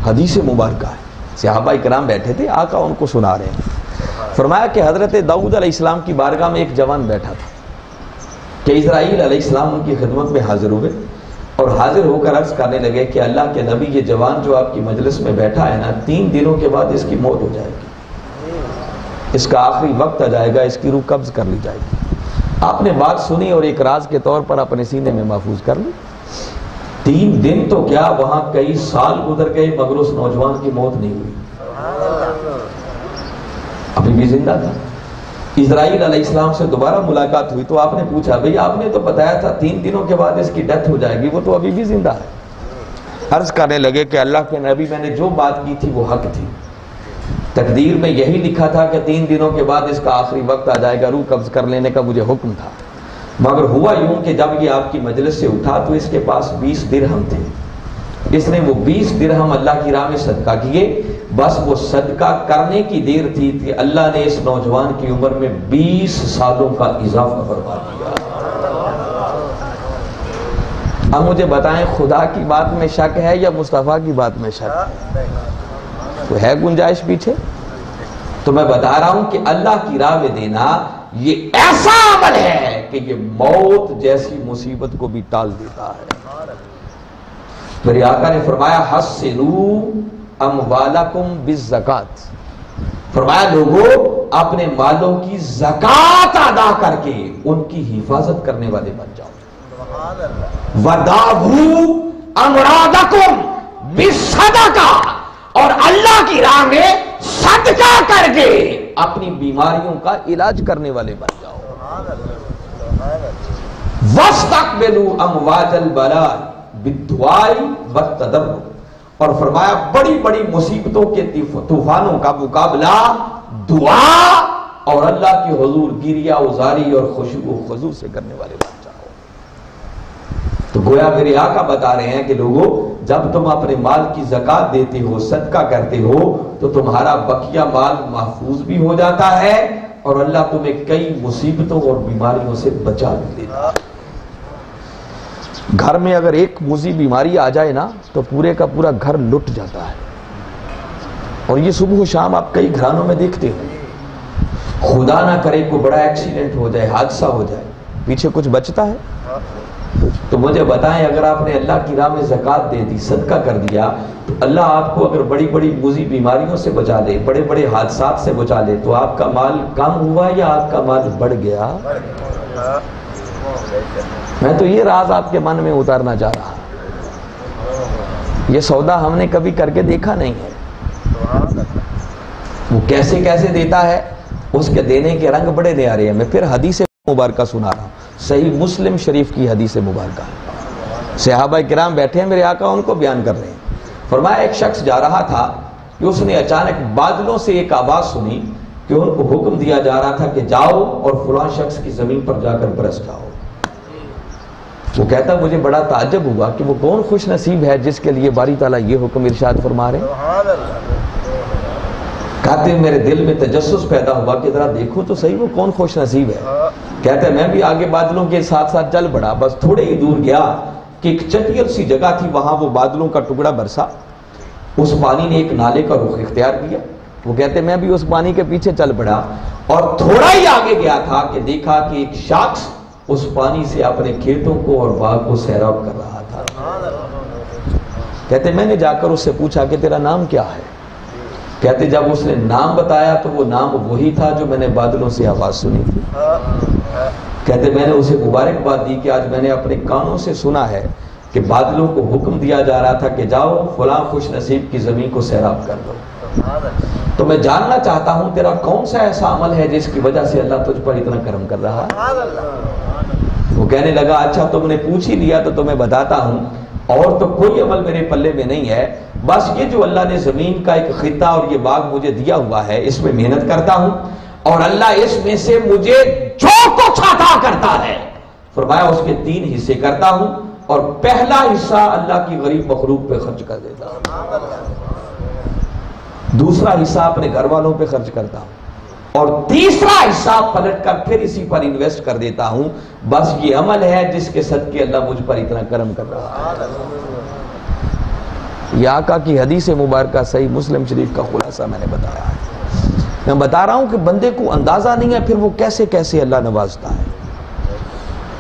حدیث مبارکہ ہے۔ صحابہ کرام بیٹھے تھے، آقا ان کو سنا رہے ہیں۔ فرمایا کہ حضرت داؤد علیہ السلام کی بارگاہ میں ایک جوان بیٹھا تھا کہ اسرائیل علیہ السلام ان کی خدمت میں حاضر ہوئے اور حاضر ہو کر عرض کرنے لگے کہ اللہ کے نبی یہ جوان جو آپ کی مجلس میں بیٹھا ہے نا، 3 دنوں کے بعد اس کی موت ہو جائے گی، اس کا آخری وقت آ جائے گا، اس کی روح قبض کر لی جائے گی۔ آپ نے بات سنی اور ایک راز کے طور پر اپنے سینے میں محفوظ کر لی۔ 3 دن تو کیا وہاں کئی سال گزر گئے مگر اس نوجوان کی موت نہیں ہوئی، ابھی بھی زندہ تھا۔ اسرائیل علیہ السلام سے دوبارہ ملاقات ہوئی تو آپ نے پوچھا بھئی آپ نے تو بتایا تھا 3 دنوں کے بعد اس کی ڈیتھ ہو جائے گی، وہ تو ابھی بھی زندہ ہے۔ عرض کرنے لگے کہ اللہ کے نبی میں نے جو بات کی تھی وہ حق تھی، تقدیر میں یہی لکھا تھا کہ 3 دنوں کے بعد اس کا آخری وقت آ جائے گا، روح قبض کر لینے کا مجھے حکم تھا، مگر ہوا یوں کہ جب یہ آپ کی مجلس سے اٹھا تو اس کے پاس 20 درہم تھے، اس نے وہ 20 درہم اللہ کی راہ میں صدقہ کیے، بس وہ صدقہ کرنے کی دیر تھی کہ اللہ نے اس نوجوان کی عمر میں 20 سالوں کا اضافہ فرما دیا۔ اب مجھے بتائیں خدا کی بات میں شک ہے یا مصطفیٰ کی بات میں شک ہے؟ تو ہے گنجائش پیچھے؟ تو میں بتا رہا ہوں کہ اللہ کی راہ میں دینا یہ ایسا عمل ہے کہ یہ موت جیسی مصیبت کو بھی ٹال دیتا ہے۔ میرے آقا نے فرمایا حسنوا اموالکم بالزکات، فرمایا لوگوں اپنے مالوں کی زکات ادا کر کے ان کی حفاظت کرنے والے بن جاؤ۔ وداؤوا امراضکم بالصدقہ، اور اللہ کی راہ میں صدقہ کر کے اپنی بیماریوں کا علاج کرنے والے بن جاؤ۔ واستقبلوا امواج البلاء بالدعاء والتضرع، اور فرمایا بڑی بڑی مصیبتوں کے طوفانوں کا مقابلہ دعا اور اللہ کی حضور گریہ ازاری اور خشوع و خضوع سے کرنے والے بن جاؤ۔ تو گویا میرے آقا بتا رہے ہیں کہ لوگوں جب تم اپنے مال کی زکوٰۃ دیتے ہو، صدقہ کرتے ہو، تو تمہارا بقیہ مال محفوظ بھی ہو جاتا ہے اور اللہ تمہیں کئی مصیبتوں اور بیماریوں سے بچا بھی دیتا ہے۔ گھر میں اگر ایک موذی بیماری آ جائے نا تو پورے کا پورا گھر لٹ جاتا ہے، اور یہ صبح و شام آپ کئی گھرانوں میں دیکھتے ہو۔ خدا نہ کرے کوئی بڑا ایکسیڈنٹ ہو جائے، حادثہ ہو جائے، پیچھے کچھ بچتا ہے؟ تو مجھے بتائیں اگر آپ نے اللہ کی راہ میں زکوٰۃ دے دی، صدقہ کر دیا، تو اللہ آپ کو اگر بڑی بڑی موذی بیماریوں سے بچا لے، بڑے بڑے حادثات سے بچا لے، تو آپ کا مال کم ہوا یا آپ کا مال بڑھ گیا؟ میں تو یہ راز آپ کے من میں اتارنا چاہ رہا ہوں۔ یہ سودا ہم نے کبھی کر کے دیکھا نہیں ہے۔ وہ کیسے کیسے دیتا ہے، اس کے دینے کے رنگ بڑے نیارے ہیں۔ میں پھر حدیث مبارکہ سنا رہا ہوں، صحیح مسلم شریف کی حدیث مبارکہ۔ صحابہ کرام بیٹھے ہیں، میرے آقا ان کو بیان کر رہے ہیں۔ فرمایا ایک شخص جا رہا تھا کہ اس نے اچانک بادلوں سے ایک آواز سنی کہ ان کو حکم دیا جا رہا تھا کہ جاؤ اور فلاں شخص کی زمین پر جا کر برس جاؤ۔ وہ کہتا مجھے بڑا تعجب ہوا کہ وہ کون خوش نصیب ہے جس کے لیے باری تعالیٰ یہ حکم ارشاد فرما رہے ہیں۔ کہتے میرے دل میں تجسس پیدا ہوا کہ ذرا دیکھو تو صحیح وہ کون خوش نصیب ہے۔ کہتے میں بھی آگے بادلوں کے ساتھ ساتھ چل پڑا، بس تھوڑے ہی دور گیا کہ ایک چٹیل سی جگہ تھی، وہاں وہ بادلوں کا ٹکڑا برسا، اس پانی نے ایک نالے کا رخ اختیار کیا۔ وہ کہتے میں بھی اس پانی کے پیچھے چل پڑا اور تھوڑا ہی آگے گیا تھا کہ دیکھا کہ ایک شخص اس پانی سے اپنے کھیتوں کو اور باغ کو سیراب کر رہا تھا۔ کہتے میں نے جا کر اس سے پوچھا کہ تیرا نام کیا ہے؟ کہتے جب اس نے نام بتایا تو وہ نام وہی تھا جو میں نے بادلوں سے آواز سنی تھی۔ کہتے میں نے اسے مبارکباد دی کہ آج میں نے اپنے کانوں سے سنا ہے کہ بادلوں کو حکم دیا جا رہا تھا کہ جاؤ فلاں خوش نصیب کی زمین کو سیراب کر دو۔ تو میں جاننا چاہتا ہوں تیرا کون سا ایسا عمل ہے جس کی وجہ سے اللہ تجھ پر اتنا کرم کر رہا ہے؟ وہ کہنے لگا اچھا تم نے پوچھ ہی لیا تو تمہیں بتاتا ہوں، اور تو کوئی عمل میرے پلے میں نہیں ہے، بس یہ جو اللہ نے زمین کا ایک خطہ اور یہ باغ مجھے دیا ہوا ہے اس میں محنت کرتا ہوں، اور اللہ اس میں سے مجھے جو کچھ عطا کرتا ہے فرمایا اس کے 3 حصے کرتا ہوں، اور پہلا حصہ اللہ کی غریب مخلوق پہ خرچ کر دیتا ہوں، دوسرا حصہ اپنے گھر والوں پہ خرچ کرتا ہوں، اور تیسرا حصہ پلٹ کر پھر اسی پر انویسٹ کر دیتا ہوں۔ بس یہ عمل ہے جس کے صدقے اللہ مجھ پر اتنا کرم کر رہا ہے۔ یہ آقا کی حدیث مبارکہ صحیح مسلم شریف کا خلاصہ میں نے بتایا ہے۔ میں بتا رہا ہوں کہ بندے کو اندازہ نہیں ہے پھر وہ کیسے کیسے اللہ نوازتا ہے،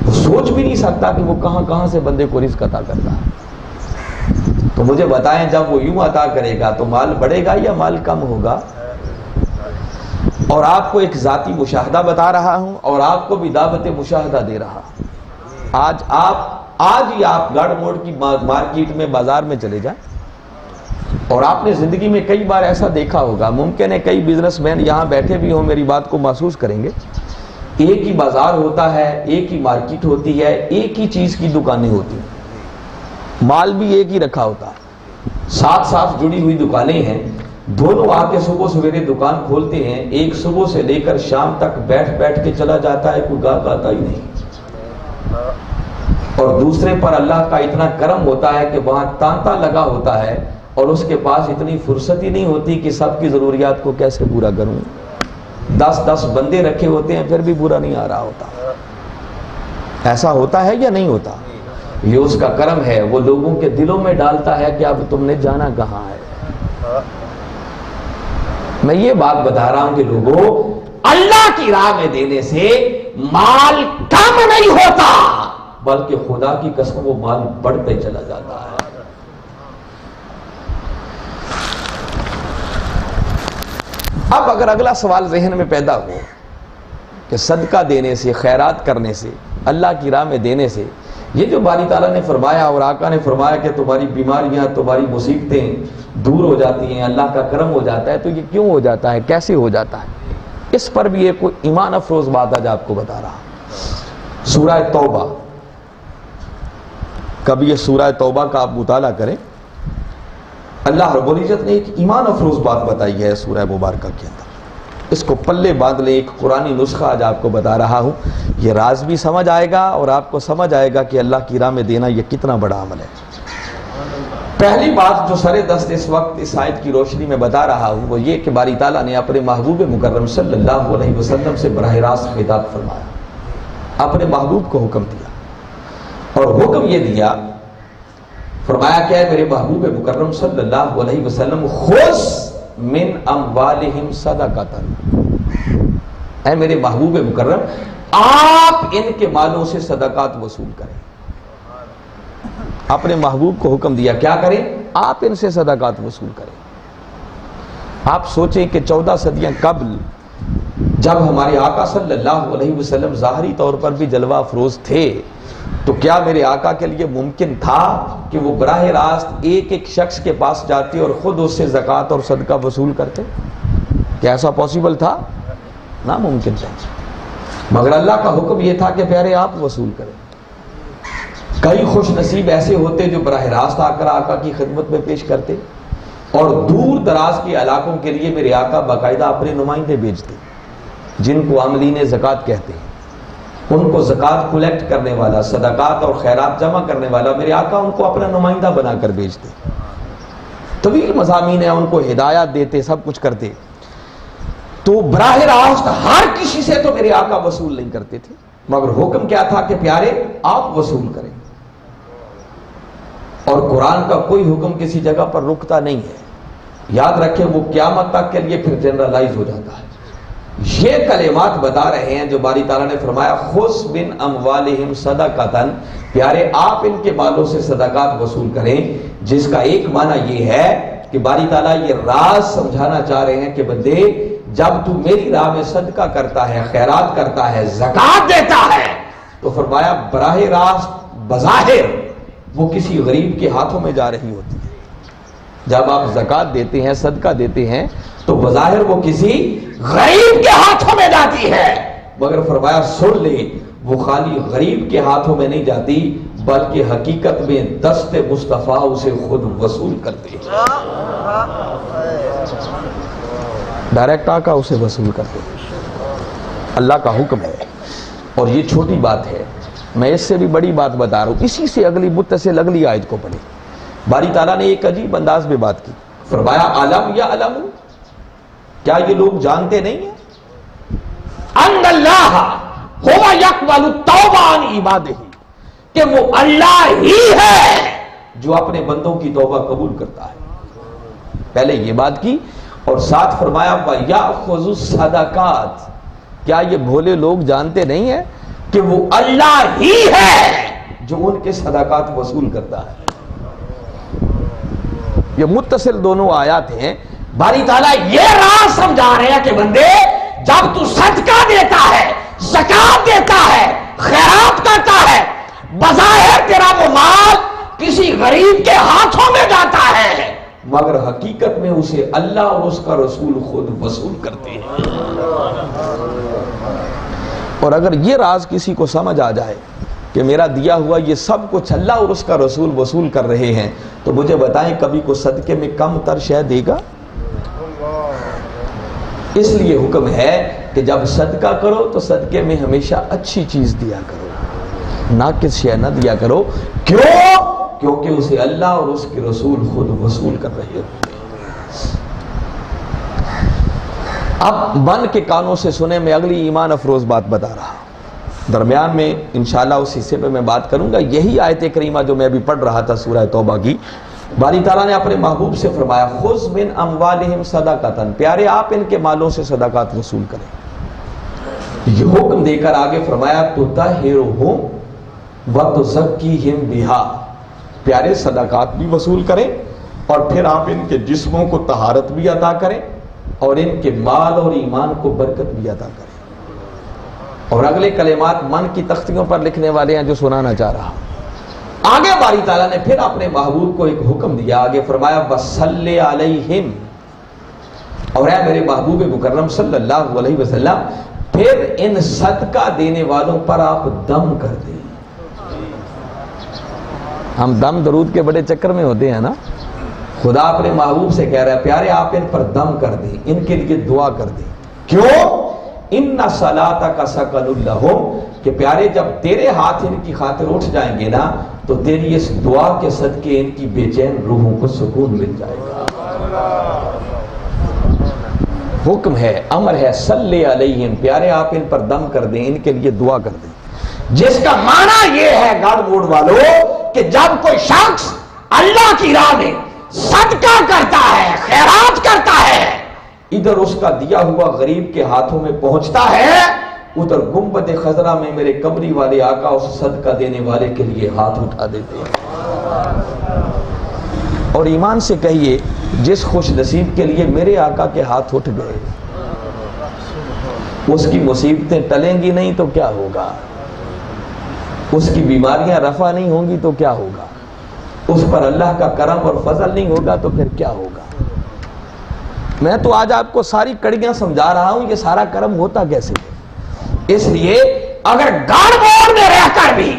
وہ سوچ بھی نہیں سکتا کہ وہ کہاں کہاں سے بندے کو رزق عطا کرتا ہے۔ تو مجھے بتائیں جب وہ یوں عطا کرے گا تو مال بڑھے گا یا مال کم ہوگا؟ اور آپ کو ایک ذاتی مشاہدہ بتا رہا ہوں اور آپ کو بھی دعوت مشاہدہ دے رہا ہوں۔ آج ہی آپ گاڑ موڑ کی مارکیٹ میں بازار میں چلے جائیں، اور آپ نے زندگی میں کئی بار ایسا دیکھا ہوگا، ممکن ہے کئی بزنس مین یہاں بیٹھے بھی ہوں میری بات کو محسوس کریں گے، ایک ہی بازار ہوتا ہے، ایک ہی مارکیٹ ہوتی ہے، ایک ہی چیز کی دکانیں ہوتی ہیں، مال بھی ایک ہی رکھا ہوتا ہے، ساتھ ساتھ جڑی ہوئی دکانیں ہیں، دونوں آ کے صبح سویرے دکان کھولتے ہیں، ایک صبح سے لے کر شام تک بیٹھ کے چلا جاتا ہے، کوئی گاہک آتا ہی نہیں، اور دوسرے پر اللہ کا اتنا کرم ہوتا ہے کہ وہاں تانتا لگا ہوتا ہے اور اس کے پاس اتنی فرصت ہی نہیں ہوتی کہ سب کی ضروریات کو کیسے پورا کروں، 10 بندے رکھے ہوتے ہیں پھر بھی پورا نہیں آ رہا ہوتا۔ ایسا ہوتا ہے یا نہیں ہوتا؟ یہ اس کا کرم ہے، وہ لوگوں کے دلوں میں ڈالتا ہے کہ اب تم نے جانا کہاں ہے۔ میں یہ بات بتا رہا ہوں کہ لوگوں، اللہ کی راہ میں دینے سے مال کم نہیں ہوتا بلکہ خدا کی قسم وہ مال بڑھتے چلا جاتا ہے۔ اب اگر اگلا سوال ذہن میں پیدا ہو کہ صدقہ دینے سے، خیرات کرنے سے، اللہ کی راہ میں دینے سے، یہ جو باری تعالیٰ نے فرمایا اور آقا نے فرمایا کہ تمہاری بیماریاں، تمہاری مصیبتیں دور ہو جاتی ہیں، اللہ کا کرم ہو جاتا ہے، تو یہ کیوں ہو جاتا ہے، کیسے ہو جاتا ہے؟ اس پر بھی ایک ایمان افروز بات آج آپ کو بتا رہا ہوں۔ سورہ توبہ، کبھی یہ سورہ توبہ کا آپ مطالعہ کریں، اللہ رب العزت نے ایک ایمان افروز بات بتائی ہے سورہ مبارکہ کے اندر، اس کو پلے باندھ لیں، ایک قرآنی نسخہ آج آپ کو بتا رہا ہوں، یہ راز بھی سمجھ آئے گا اور آپ کو سمجھ آئے گا کہ اللہ کی راہ میں دینا یہ کتنا بڑا عمل ہے۔ پہلی بات جو سر دست اس وقت اس آیت کی روشنی میں بتا رہا ہوں وہ یہ کہ باری تعالیٰ نے اپنے محبوب مکرم صلی اللہ علیہ وسلم سے براہ راست خطاب فرمایا، اپنے محبوب کو حکم دیا، اور حکم یہ دیا، فرمایا کہ اے میرے محبوب مکرم صلی اللہ علیہ وسلم خذ من اموالہم صدقۃ، اے میرے محبوب مکرم آپ ان کے مالوں سے صدقات وصول کریں۔ اپنے محبوب کو حکم دیا کیا کریں؟ آپ ان سے صدقات وصول کریں۔ آپ سوچیں کہ 14 صدیاں قبل جب ہمارے آقا صلی اللہ علیہ وسلم ظاہری طور پر بھی جلوہ افروز تھے، تو کیا میرے آقا کے لیے ممکن تھا کہ وہ براہ راست ایک ایک شخص کے پاس جاتے اور خود اس سے زکوٰۃ اور صدقہ وصول کرتے؟ کیا ایسا پاسبل تھا؟ ناممکن تھا۔ مگر اللہ کا حکم یہ تھا کہ پیارے آپ وصول کریں۔ کئی خوش نصیب ایسے ہوتے جو براہ راست آ کر آقا کی خدمت میں پیش کرتے، اور دور دراز کے علاقوں کے لیے میرے آقا باقاعدہ اپنے نمائندے بھیجتے جن کو عاملین زکوٰۃ کہتے ہیں۔ ان کو زکوٰۃ کلیکٹ کرنے والا، صدقات اور خیرات جمع کرنے والا میرے آقا ان کو اپنا نمائندہ بنا کر بھیجتے۔ طویل مضامین ہیں، ان کو ہدایات دیتے، سب کچھ کرتے۔ تو براہ راست ہر کسی سے تو میرے آقا وصول نہیں کرتے تھے، مگر حکم کیا تھا کہ پیارے آپ وصول کریں۔ اور قرآن کا کوئی حکم کسی جگہ پر رکتا نہیں ہے، یاد رکھیں وہ قیامت تک کے لیے پھر جنرلائز ہو جاتا ہے۔ یہ کلمات بتا رہے ہیں جو باری تعالیٰ نے فرمایا خذ من اموالہم صدقۃ، پیارے آپ ان کے مالوں سے صدقات وصول کریں، جس کا ایک معنی یہ ہے کہ باری تعالیٰ یہ راز سمجھانا چاہ رہے ہیں کہ بندے جب تو میری راہ میں صدقہ کرتا ہے، خیرات کرتا ہے، زکوٰۃ دیتا ہے، تو فرمایا براہ راست بظاہر وہ کسی غریب کے ہاتھوں میں جا رہی ہوتی ہے۔ جب آپ زکوٰۃ دیتے ہیں، صدقہ دیتے ہیں، تو بظاہر وہ کسی غریب کے ہاتھوں میں جاتی ہے، مگر فرمایا سن لے وہ خالی غریب کے ہاتھوں میں نہیں جاتی، بلکہ حقیقت میں دست مصطفیٰ اسے خود وصول کرتے ہیں۔ ڈائریکٹ آقا اسے وصول کرتے ہیں۔ اللہ کا حکم ہے، اور یہ چھوٹی بات ہے، میں اس سے بھی بڑی بات بتا رہا ہوں۔ اسی سے اگلی متصل اگلی آیت کو پڑھیں۔ باری تعالیٰ نے ایک عجیب انداز میں بات کی، فرمایا علم یا علم، کیا یہ لوگ جانتے نہیں ہیں ان اللہ ہوا یقبل التوبہ عن عبادہ، کہ وہ اللہ ہی ہے جو اپنے بندوں کی توبہ قبول کرتا ہے۔ پہلے یہ بات کی، اور ساتھ فرمایا وَيَأْخُذُ الصَّدَقَاتِ، کیا یہ بھولے لوگ جانتے نہیں ہیں کہ وہ اللہ ہی ہے جو ان کے صدقات وصول کرتا ہے۔ یہ متصل دونوں آیات ہیں۔ باری تعالیٰ یہ راز سمجھا رہے ہیں کہ بندے جب تو صدقہ دیتا ہے، زکوٰۃ دیتا ہے، خیرات کرتا ہے، بظاہر تیرا وہ مال کسی غریب کے ہاتھوں میں جاتا ہے، مگر حقیقت میں اسے اللہ اور اس کا رسول خود وصول کرتے ہیں۔ اور اگر یہ راز کسی کو سمجھ آ جائے کہ میرا دیا ہوا یہ سب کچھ اللہ اور اس کا رسول وصول کر رہے ہیں، تو مجھے بتائیں کبھی کو صدقے میں کم تر شے دے گا؟ اس لیے حکم ہے کہ جب صدقہ کرو تو صدقے میں ہمیشہ اچھی چیز دیا کرو، ناقص شے نہ دیا کرو۔ کیوں؟ کیونکہ اسے اللہ اور اس کے رسول خود وصول کر رہے ہوتے ہیں۔ اب من کے کانوں سے سنے، میں اگلی ایمان افروز بات بتا رہا ہوں، درمیان میں انشاءاللہ اس حصے پہ میں بات کروں گا۔ یہی آیت کریمہ جو میں ابھی پڑھ رہا تھا سورہ توبہ کی، باری تعالیٰ نے اپنے محبوب سے فرمایا خذ من اموالہم صدقۃ، پیارے آپ ان کے مالوں سے صدقات وصول کریں۔ یہ حکم دے کر آگے فرمایا تطہرہم وتزکیہم بہا، پیارے صدقات بھی وصول کریں اور پھر آپ ان کے جسموں کو طہارت بھی عطا کریں اور ان کے مال اور ایمان کو برکت بھی عطا کریں۔ اور اگلے کلمات من کی تختیوں پر لکھنے والے ہیں جو سنانا چاہ رہا ہوں۔ آگے باری تعالیٰ نے پھر اپنے محبوب کو ایک حکم دیا، آگے فرمایا وَصَلِّ عَلَيْهِمْ، اور اے میرے محبوب مکرم صلی اللہ علیہ وسلم پھر ان صدقہ دینے والوں پر آپ دم کر دیں۔ ہم دم درود کے بڑے چکر میں ہوتے ہیں نا، خدا اپنے محبوب سے کہہ رہا ہے پیارے آپ ان پر دم کر دیں، ان کے لیے دعا کر دیں۔ کیوں؟ اِنَّ صَلَاتَكَ سَكَنٌ لَهُمْ، کہ پیارے جب تیرے ہاتھ ان کی خاطر اٹھ جائیں گے نا تو تیری اس دعا کے صدقے ان کی بے چین روحوں کو سکون مل جائے گا۔ حکم ہے، امر ہے، صلی علیہم، پیارے آپ ان پر دم کر دیں، ان کے لیے دعا کر دیں، جس کا معنی یہ ہے گاڑ موڑ والوں کہ جب کوئی شخص اللہ کی راہ میں صدقہ کرتا ہے، خیرات کرتا ہے، ادھر اس کا دیا ہوا غریب کے ہاتھوں میں پہنچتا ہے، ادھر گنبد خضرا میں میرے قبری والے آقا اس صدقہ دینے والے کے لیے ہاتھ اٹھا دیتے ہیں۔ اور ایمان سے کہیے جس خوش نصیب کے لیے میرے آقا کے ہاتھ اٹھ گئے اس کی مصیبتیں ٹلیں گی نہیں تو کیا ہوگا، اس کی بیماریاں رفع نہیں ہوں گی تو کیا ہوگا، اس پر اللہ کا کرم اور فضل نہیں ہوگا تو پھر کیا ہوگا۔ میں تو آج آپ کو ساری کڑیاں سمجھا رہا ہوں یہ سارا کرم ہوتا کیسے ہے۔ اس لیے اگر گاڑ موڑ میں رہ کر بھی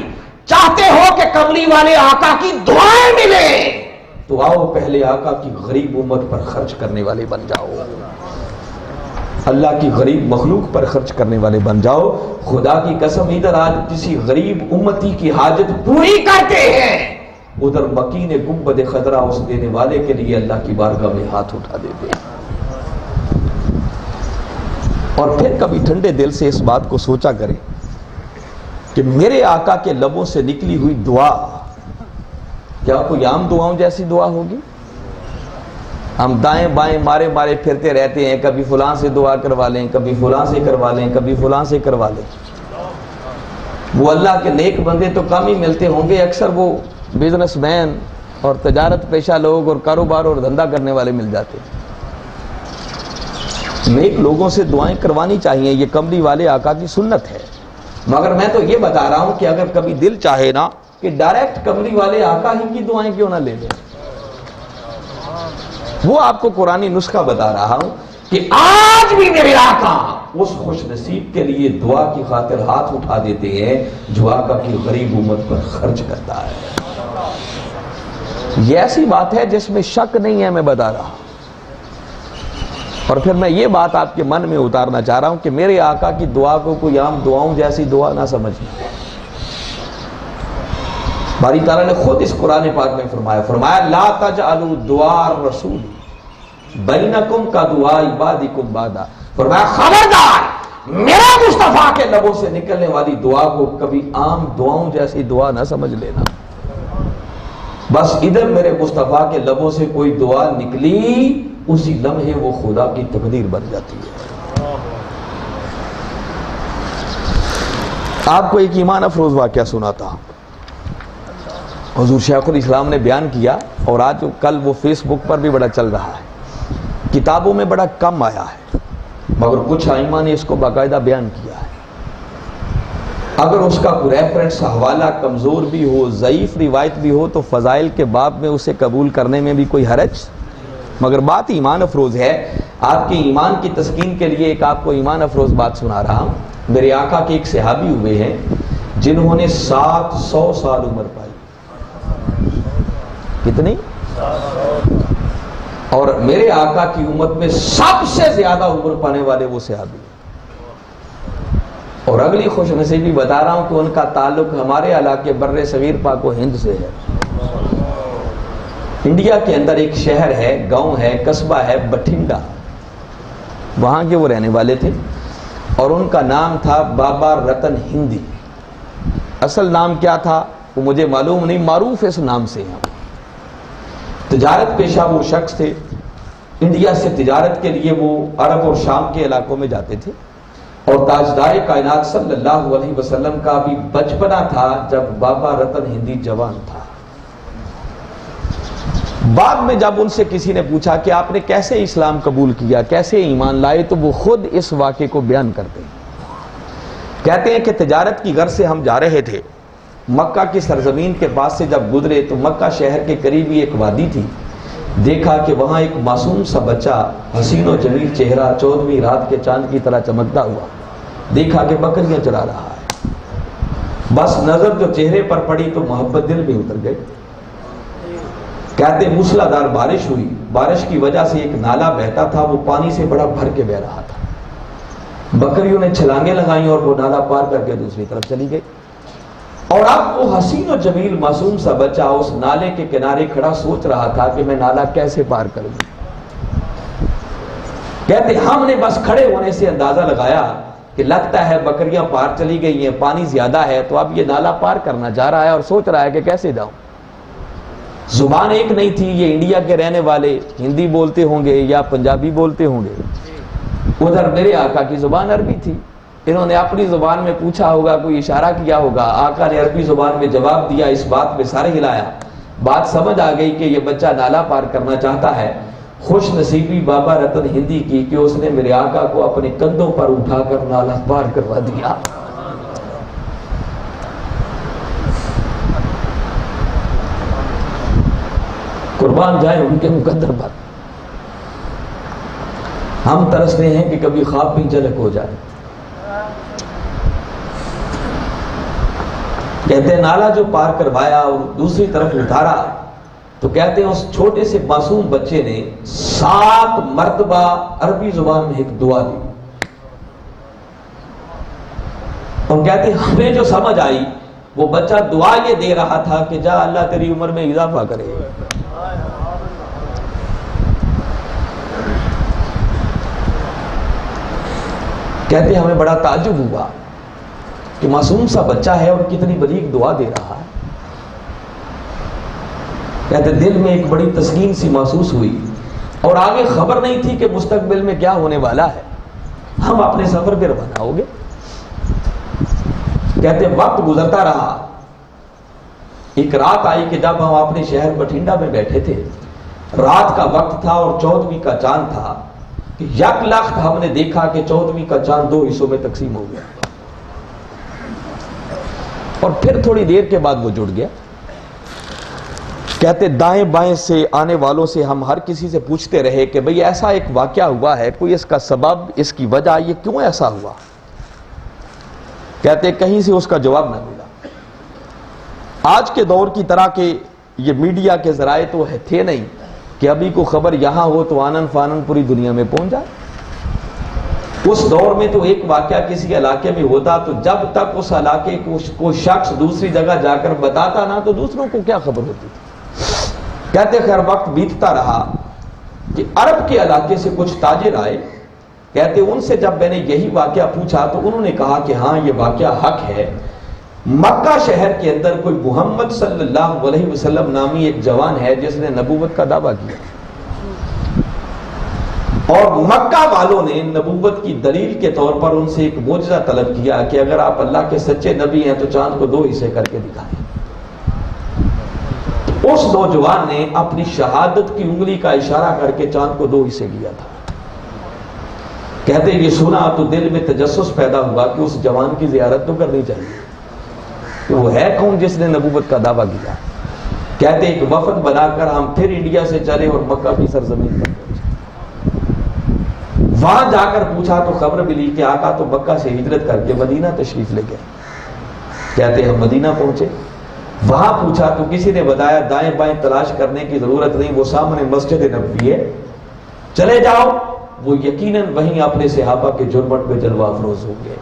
چاہتے ہو کہ کملی والے آقا کی دعائیں ملیں تو آؤ پہلے آقا کی غریب امت پر خرچ کرنے والے بن جاؤ، اللہ کی غریب مخلوق پر خرچ کرنے والے بن جاؤ۔ خدا کی قسم ادھر آج کسی غریب امتی کی حاجت پوری کرتے ہیں، ادھر مکین گنبد خضرا اس دینے والے کے لیے اللہ کی بارگاہ میں ہاتھ اٹھا دیتے ہیں۔ اور پھر کبھی ٹھنڈے دل سے اس بات کو سوچا کریں کہ میرے آقا کے لبوں سے نکلی ہوئی دعا کیا کوئی عام دعاؤں جیسی دعا ہوگی؟ ہم دائیں بائیں مارے مارے پھرتے رہتے ہیں، کبھی فلاں سے دعا کروا لیں، کبھی فلاں سے کروا لیں، کبھی فلاں سے کروا لیں۔ وہ اللہ کے نیک بندے تو کم ہی ملتے ہوں گے، اکثر وہ بزنس مین اور تجارت پیشہ لوگ اور کاروبار اور دھندا کرنے والے مل جاتے ہیں۔ نیک لوگوں سے دعائیں کروانی چاہیے، یہ کملی والے آقا کی سنت ہے۔ مگر میں تو یہ بتا رہا ہوں کہ اگر کبھی دل چاہے نا کہ ڈائریکٹ کملی والے آقا ہی کی دعائیں کیوں نہ لے لیں، وہ آپ کو قرآنی نسخہ بتا رہا ہوں کہ آج بھی میرے آقا اس خوش نصیب کے لیے دعا کی خاطر ہاتھ اٹھا دیتے ہیں جو آقا کی غریب امت پر خرچ کرتا ہے۔ یہ ایسی بات ہے جس میں شک نہیں ہے، میں بتا رہا ہوں۔ اور پھر میں یہ بات آپ کے من میں اتارنا چاہ رہا ہوں کہ میرے آقا کی دعا کو کوئی عام دعاؤں جیسی دعا نہ سمجھنا۔ باری تعالیٰ نے خود اس قرآن پاک میں فرمایا لا تجعلوا دعاء الرسول بینکم کا دعاء عبادکم بعدا، فرمایا خبردار میرا مصطفیٰ کے لبوں سے نکلنے والی دعا کو کبھی عام دعاؤں جیسی دعا نہ سمجھ لینا۔ بس ادھر میرے مصطفیٰ کے لبوں سے کوئی دعا نکلی اسی لمحے وہ خدا کی تقدیر بن جاتی ہے۔ آپ کو ایک ایمان افروز واقعہ سناتا ہوں۔ حضور شیخ الاسلام نے بیان کیا اور آج کل وہ فیس بک پر بھی بڑا چل رہا ہے، کتابوں میں بڑا کم آیا ہے، مگر کچھ ائمہ نے اس کو باقاعدہ بیان کیا ہے۔ اگر اس کا کوئی ریفرنس حوالہ کمزور بھی ہو، ضعیف روایت بھی ہو تو فضائل کے باب میں اسے قبول کرنے میں بھی کوئی حرج، مگر بات ایمان افروز ہے۔ آپ کے ایمان کی تسکین کے لیے ایک آپ کو ایمان افروز بات سنا رہا ہوں۔ میرے آقا کے ایک صحابی ہوئے ہیں جنہوں نے 700 سال عمر پائی۔ کتنی؟ اور میرے آقا کی امت میں سب سے زیادہ عمر پانے والے وہ صحابی ہیں۔ اور اگلی خوش نصیبی بتا رہا ہوں کہ ان کا تعلق ہمارے علاقے بر صغیر پاک و ہند سے ہے۔ انڈیا کے اندر ایک شہر ہے، گاؤں ہے، قصبہ ہے بٹھنڈا، وہاں کے وہ رہنے والے تھے اور ان کا نام تھا بابا رتن ہندی۔ اصل نام کیا تھا وہ مجھے معلوم نہیں، معروف اس نام سے ہیں۔ تجارت پیشہ وہ شخص تھے، انڈیا سے تجارت کے لیے وہ عرب اور شام کے علاقوں میں جاتے تھے، اور تاجدار کائنات صلی اللہ علیہ وسلم کا بھی بچپنا تھا جب بابا رتن ہندی جوان تھا۔ بعد میں جب ان سے کسی نے پوچھا کہ آپ نے کیسے اسلام قبول کیا، کیسے ایمان لائے، تو وہ خود اس واقعے کو بیان کرتے ہیں۔ کہتے ہیں کہ تجارت کی غرض سے ہم جا رہے تھے، مکہ کی سرزمین کے پاس سے جب گزرے تو مکہ شہر کے قریب ہی ایک وادی تھی، دیکھا کہ وہاں ایک معصوم سا بچہ حسین و جمیل چہرہ 14ویں رات کے چاند کی طرح چمکتا ہوا، دیکھا کہ بکریاں چرا رہا ہے۔ بس نظر جو چہرے پر پڑی تو محبت دل میں اتر گئی۔ کہتے موسلا دھار بارش ہوئی، بارش کی وجہ سے ایک نالا بہتا تھا، وہ پانی سے بڑا بھر کے بہ رہا تھا۔ بکریوں نے چھلانگیں لگائیں اور وہ نالا پار کر کے دوسری طرف چلی گئی، اور اب وہ حسین و جمیل معصوم سا بچہ اس نالے کے کنارے کھڑا سوچ رہا تھا کہ میں نالا کیسے پار کروں۔ کہتے ہم نے بس کھڑے ہونے سے اندازہ لگایا کہ لگتا ہے بکریاں پار چلی گئی ہیں، پانی زیادہ ہے تو اب یہ نالا پار کرنا چاہ رہا ہے اور سوچ رہا ہے کہ کیسے جاؤں۔ زبان ایک نہیں تھی، یہ انڈیا کے رہنے والے ہندی بولتے ہوں گے یا پنجابی بولتے ہوں گے، ادھر میرے آقا کی زبان عربی تھی۔ انہوں نے اپنی زبان میں پوچھا ہوگا، کوئی اشارہ کیا ہوگا، آقا نے عربی زبان میں جواب دیا، اس بات میں سر ہلایا بات سمجھ آ گئی کہ یہ بچہ نالا پار کرنا چاہتا ہے۔ خوش نصیبی بابا رتن ہندی کی کہ اس نے میرے آقا کو اپنے کندھوں پر اٹھا کر نالا پار کروا دیا۔ قربان جائیں ان کے مقدر پر۔ ہم ترستے ہیں کہ کبھی خواب بھی جھلک ہو جائے۔ کہتے ہیں نالا جو پار کروایا اور دوسری طرف اتارا تو کہتے ہیں اس چھوٹے سے معصوم بچے نے 7 مرتبہ عربی زبان میں ایک دعا دی، اور کہتے ہیں ہمیں جو سمجھ آئی وہ بچہ دعا یہ دے رہا تھا کہ جا اللہ تیری عمر میں اضافہ کرے۔ کہتے ہیں ہمیں بڑا تعجب ہوا کہ معصوم سا بچہ ہے اور کتنی بلیغ دعا دے رہا ہے۔ کہتے دل میں ایک بڑی تسکین سی محسوس ہوئی، اور آگے خبر نہیں تھی کہ مستقبل میں کیا ہونے والا ہے۔ ہم اپنے سفر پہ روانہ ہو گئے۔ کہتے وقت گزرتا رہا، ایک رات آئی کہ جب ہم اپنے شہر بٹھنڈا میں بیٹھے تھے، رات کا وقت تھا اور 14ویں کا چاند تھا، کہ یک لخت ہم نے دیکھا کہ 14ویں کا چاند 2 حصوں میں تقسیم ہو گیا، اور پھر تھوڑی دیر کے بعد وہ جڑ گیا۔ کہتے دائیں بائیں سے آنے والوں سے ہم ہر کسی سے پوچھتے رہے کہ بھئی ایسا ایک واقعہ ہوا ہے، کوئی اس کا سبب، اس کی وجہ، یہ کیوں ایسا ہوا؟ کہتے کہیں سے اس کا جواب نہ ملا۔ آج کے دور کی طرح کہ یہ میڈیا کے ذرائع تو تھے نہیں کہ ابھی کو خبر یہاں ہو تو آنن فانن پوری دنیا میں پہنچ جائے۔ اس دور میں تو ایک واقعہ کسی علاقے میں ہوتا تو جب تک اس علاقے کو کوئی شخص دوسری جگہ جا کر بتاتا نہ تو دوسروں کو کیا خبر ہوتی تھی۔ کہتے خیر وقت بیتتا رہا کہ عرب کے علاقے سے کچھ تاجر آئے۔ کہتے ان سے جب میں نے یہی واقعہ پوچھا تو انہوں نے کہا کہ ہاں یہ واقعہ حق ہے، مکہ شہر کے اندر کوئی محمد صلی اللہ علیہ وسلم نامی ایک جوان ہے جس نے نبوت کا دعویٰ کیا، اور مکہ والوں نے نبوت کی دلیل کے طور پر ان سے ایک معجزہ طلب کیا کہ اگر آپ اللہ کے سچے نبی ہیں تو چاند کو 2 حصے کر کے دکھائیں۔ اس نوجوان نے اپنی شہادت کی انگلی کا اشارہ کر کے چاند کو 2 حصے کیا تھا۔ کہتے یہ سنا تو دل میں تجسس پیدا ہوا کہ اس جوان کی زیارت تو کرنی چاہیے کہ وہ ہے کون جس نے نبوت کا دعویٰ کیا۔ کہتے ایک وفد بنا کر ہم پھر انڈیا سے چلے اور مکہ کی سرزمین پر پہنچے۔ وہاں جا کر پوچھا تو خبر ملی کہ آقا تو مکہ سے ہجرت کر کے مدینہ تشریف لے گئے۔ کہتے ہم مدینہ پہنچے، وہاں پوچھا تو کسی نے بتایا دائیں بائیں تلاش کرنے کی ضرورت نہیں، وہ سامنے مسجد نبوی ہے، چلے جاؤ۔ وہ یقیناً وہیں اپنے صحابہ کے جرمٹ پہ جلوہ افروز ہو گئے۔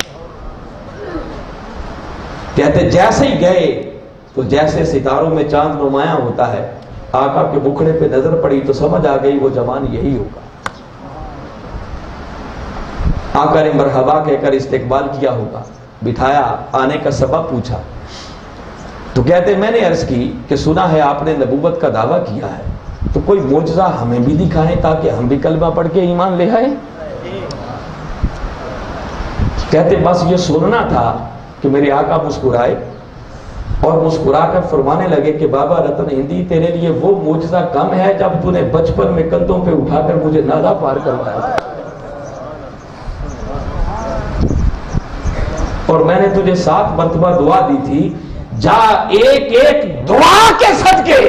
کہتے جیسے ہی گئے تو جیسے ستاروں میں چاند نمایاں ہوتا ہے، آقا کے مکھڑے پہ نظر پڑی تو سمجھ آ گئی وہ جوان یہی ہوگا۔ آقا نے مرحبا کہہ کر استقبال کیا ہوگا، بٹھایا، آنے کا سبب پوچھا تو کہتے میں نے عرض کی کہ سنا ہے آپ نے نبوت کا دعویٰ کیا ہے، تو کوئی معجزہ ہمیں بھی دکھائیں تاکہ ہم بھی کلمہ پڑھ کے ایمان لے آئیں۔ کہتے بس یہ سننا تھا کہ میرے آقا مسکرائے اور مسکرا کر فرمانے لگے کہ بابا رتن ہندی تیرے لیے وہ معجزہ کم ہے جب تو نے بچپن میں کندھوں پہ اٹھا کر مجھے نالا پار کروایا تھا، اور میں نے تجھے 7 مرتبہ دعا دی تھی، جا ایک ایک دعا کے صدقے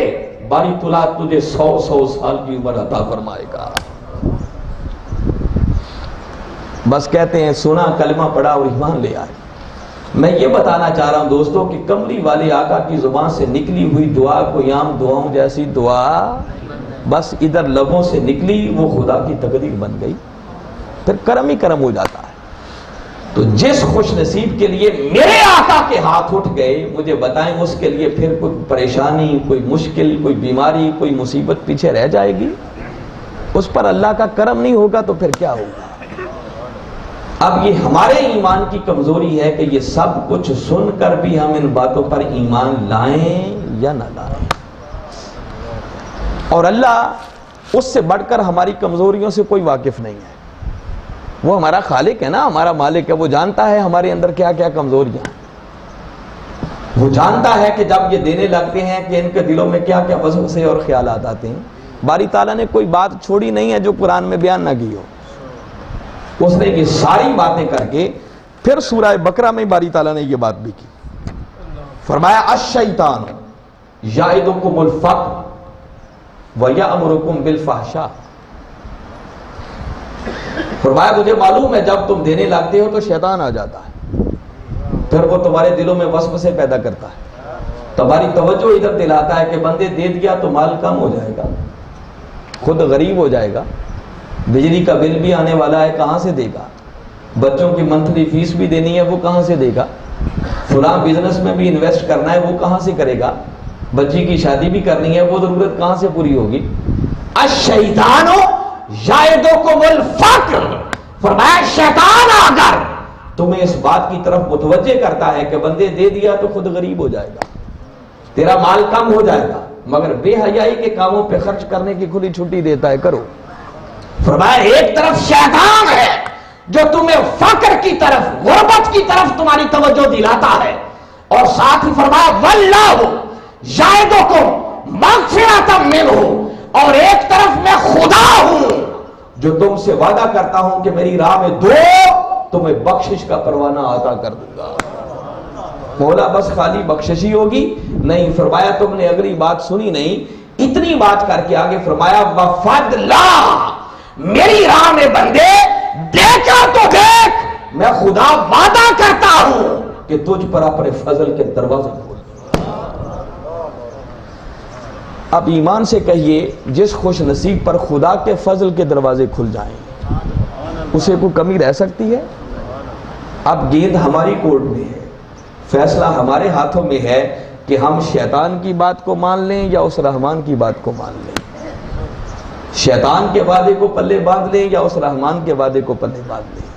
باری تعالیٰ تجھے 100 سال کی عمر عطا فرمائے گا۔ بس کہتے ہیں سنا، کلمہ پڑھا اور ایمان لے آئے۔ میں یہ بتانا چاہ رہا ہوں دوستوں کہ کملی والے آقا کی زبان سے نکلی ہوئی دعا کوئی عام دعاؤں جیسی دعا بس ادھر لبوں سے نکلی، وہ خدا کی تقدیر بن گئی، پھر کرم ہی کرم ہو جاتا ہے۔ تو جس خوش نصیب کے لیے میرے آقا کے ہاتھ اٹھ گئے، مجھے بتائیں اس کے لیے پھر کوئی پریشانی، کوئی مشکل، کوئی بیماری، کوئی مصیبت پیچھے رہ جائے گی؟ اس پر اللہ کا کرم نہیں ہوگا تو پھر کیا ہوگا؟ اب یہ ہمارے ایمان کی کمزوری ہے کہ یہ سب کچھ سن کر بھی ہم ان باتوں پر ایمان لائیں یا نہ لائیں، اور اللہ اس سے بڑھ کر ہماری کمزوریوں سے کوئی واقف نہیں ہے۔ وہ ہمارا خالق ہے نا، ہمارا مالک ہے، وہ جانتا ہے ہمارے اندر کیا کیا کمزوریاں ہیں۔ وہ جانتا ہے کہ جب یہ دینے لگتے ہیں کہ ان کے دلوں میں کیا کیا وسوسے اور خیالات آتے ہیں۔ باری تعالیٰ نے کوئی بات چھوڑی نہیں ہے جو قرآن میں بیان نہ کی ہو۔ اس نے یہ ساری باتیں کر کے پھر سورہ بقرہ میں باری تعالیٰ نے یہ بات بھی کی، فرمایا الشیطان یعدکم الفقر ویأمرکم بالفحشاء۔ فرمایا مجھے معلوم ہے جب تم دینے لگتے ہو تو شیطان آ جاتا ہے، پھر وہ تمہارے دلوں میں وسوسے پیدا کرتا ہے، تمہاری توجہ ادھر دلاتا ہے کہ بندے دے دیا تو مال کم ہو جائے گا، خود غریب ہو جائے گا، بجلی کا بل بھی آنے والا ہے کہاں سے دے گا، بچوں کی منتھلی فیس بھی دینی ہے وہ کہاں سے دے گا، فلاں بزنس میں بھی انویسٹ کرنا ہے وہ کہاں سے کرے گا، بچی کی شادی بھی کرنی ہے وہ ضرورت کہاں سے پوری ہوگی۔ الشیطان یعدکم الفقر، فرمایا شیطان اگر تمہیں اس بات کی طرف متوجہ کرتا ہے کہ بندے دے دیا تو خود غریب ہو جائے گا، تیرا مال کم ہو جائے گا، مگر بے حیائی کے کاموں پہ خرچ کرنے کی کھلی چھٹی دیتا ہے، کرو۔ فرمایا ایک طرف شیطان ہے جو تمہیں فقر کی طرف، غربت کی طرف تمہاری توجہ دلاتا ہے، اور ساتھ ہی فرمایا واللہ یعدکم مغفرۃ منہ، اور ایک طرف میں خدا ہوں جو تم سے وعدہ کرتا ہوں کہ میری راہ میں دو تمہیں بخشش کا پروانہ عطا کر دوں گا۔ مولا بس خالی بخشش ہی ہوگی؟ نہیں، فرمایا تم نے اگلی بات سنی نہیں، اتنی بات کر کے آگے فرمایا وفضلا، میری راہ میں بندے دیکھا تو دیکھ، میں خدا وعدہ کرتا ہوں کہ تجھ پر اپنے فضل کے دروازے کھول دوں۔ اب ایمان سے کہیے جس خوش نصیب پر خدا کے فضل کے دروازے کھل جائیں اسے کوئی کمی رہ سکتی ہے؟ اب گیند ہماری کورٹ میں ہے، فیصلہ ہمارے ہاتھوں میں ہے کہ ہم شیطان کی بات کو مان لیں یا اس رحمان کی بات کو مان لیں، شیطان کے وعدے کو پلے باندھ لیں یا اس رحمان کے وعدے کو پلے باندھ لیں۔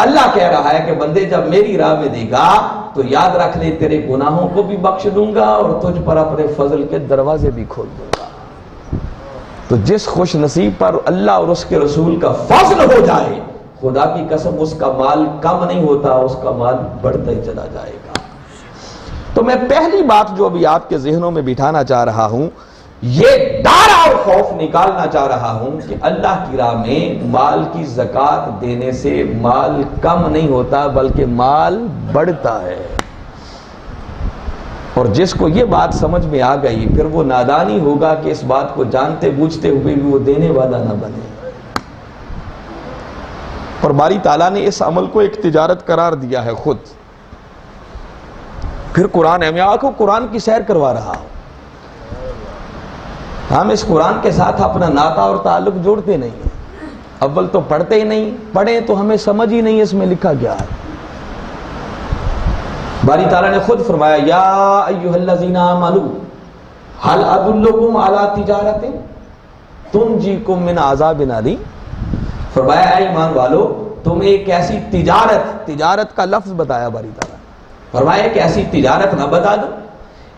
اللہ کہہ رہا ہے کہ بندے جب میری راہ میں دے گا تو یاد رکھ لے تیرے گناہوں کو بھی بخش دوں گا اور تجھ پر اپنے فضل کے دروازے بھی کھول دوں گا۔ تو جس خوش نصیب پر اللہ اور اس کے رسول کا فضل ہو جائے، خدا کی قسم اس کا مال کم نہیں ہوتا، اس کا مال بڑھتا ہی چلا جائے گا۔ تو میں پہلی بات جو ابھی آپ کے ذہنوں میں بٹھانا چاہ رہا ہوں، یہ ڈر اور خوف نکالنا چاہ رہا ہوں کہ اللہ کی راہ میں مال کی زکوٰۃ دینے سے مال کم نہیں ہوتا بلکہ مال بڑھتا ہے۔ اور جس کو یہ بات سمجھ میں آ گئی پھر وہ نادان ہی ہوگا کہ اس بات کو جانتے بوجھتے ہوئے بھی وہ دینے والا نہ بنے۔ اور باری تعالیٰ نے اس عمل کو ایک تجارت قرار دیا ہے خود۔ پھر قرآن ہے، میں آپ کو قرآن کی سیر کروا رہا ہوں، ہم اس قرآن کے ساتھ اپنا ناطہ اور تعلق جوڑتے نہیں ہیں، اول تو پڑھتے ہی نہیں، پڑھیں تو ہمیں سمجھ ہی نہیں اس میں لکھا گیا ہے۔ باری تعالیٰ نے خود فرمایا یا ایھا الذین آمنوا هل ادلکم علی تجارت تنجیکم من عذاب علیم، فرمایا اے ایمان والو تمہیں ایک ایسی تجارت کا لفظ بتایا باری تعالیٰ، فرمایا ایک ایسی تجارت نہ بتا دوں،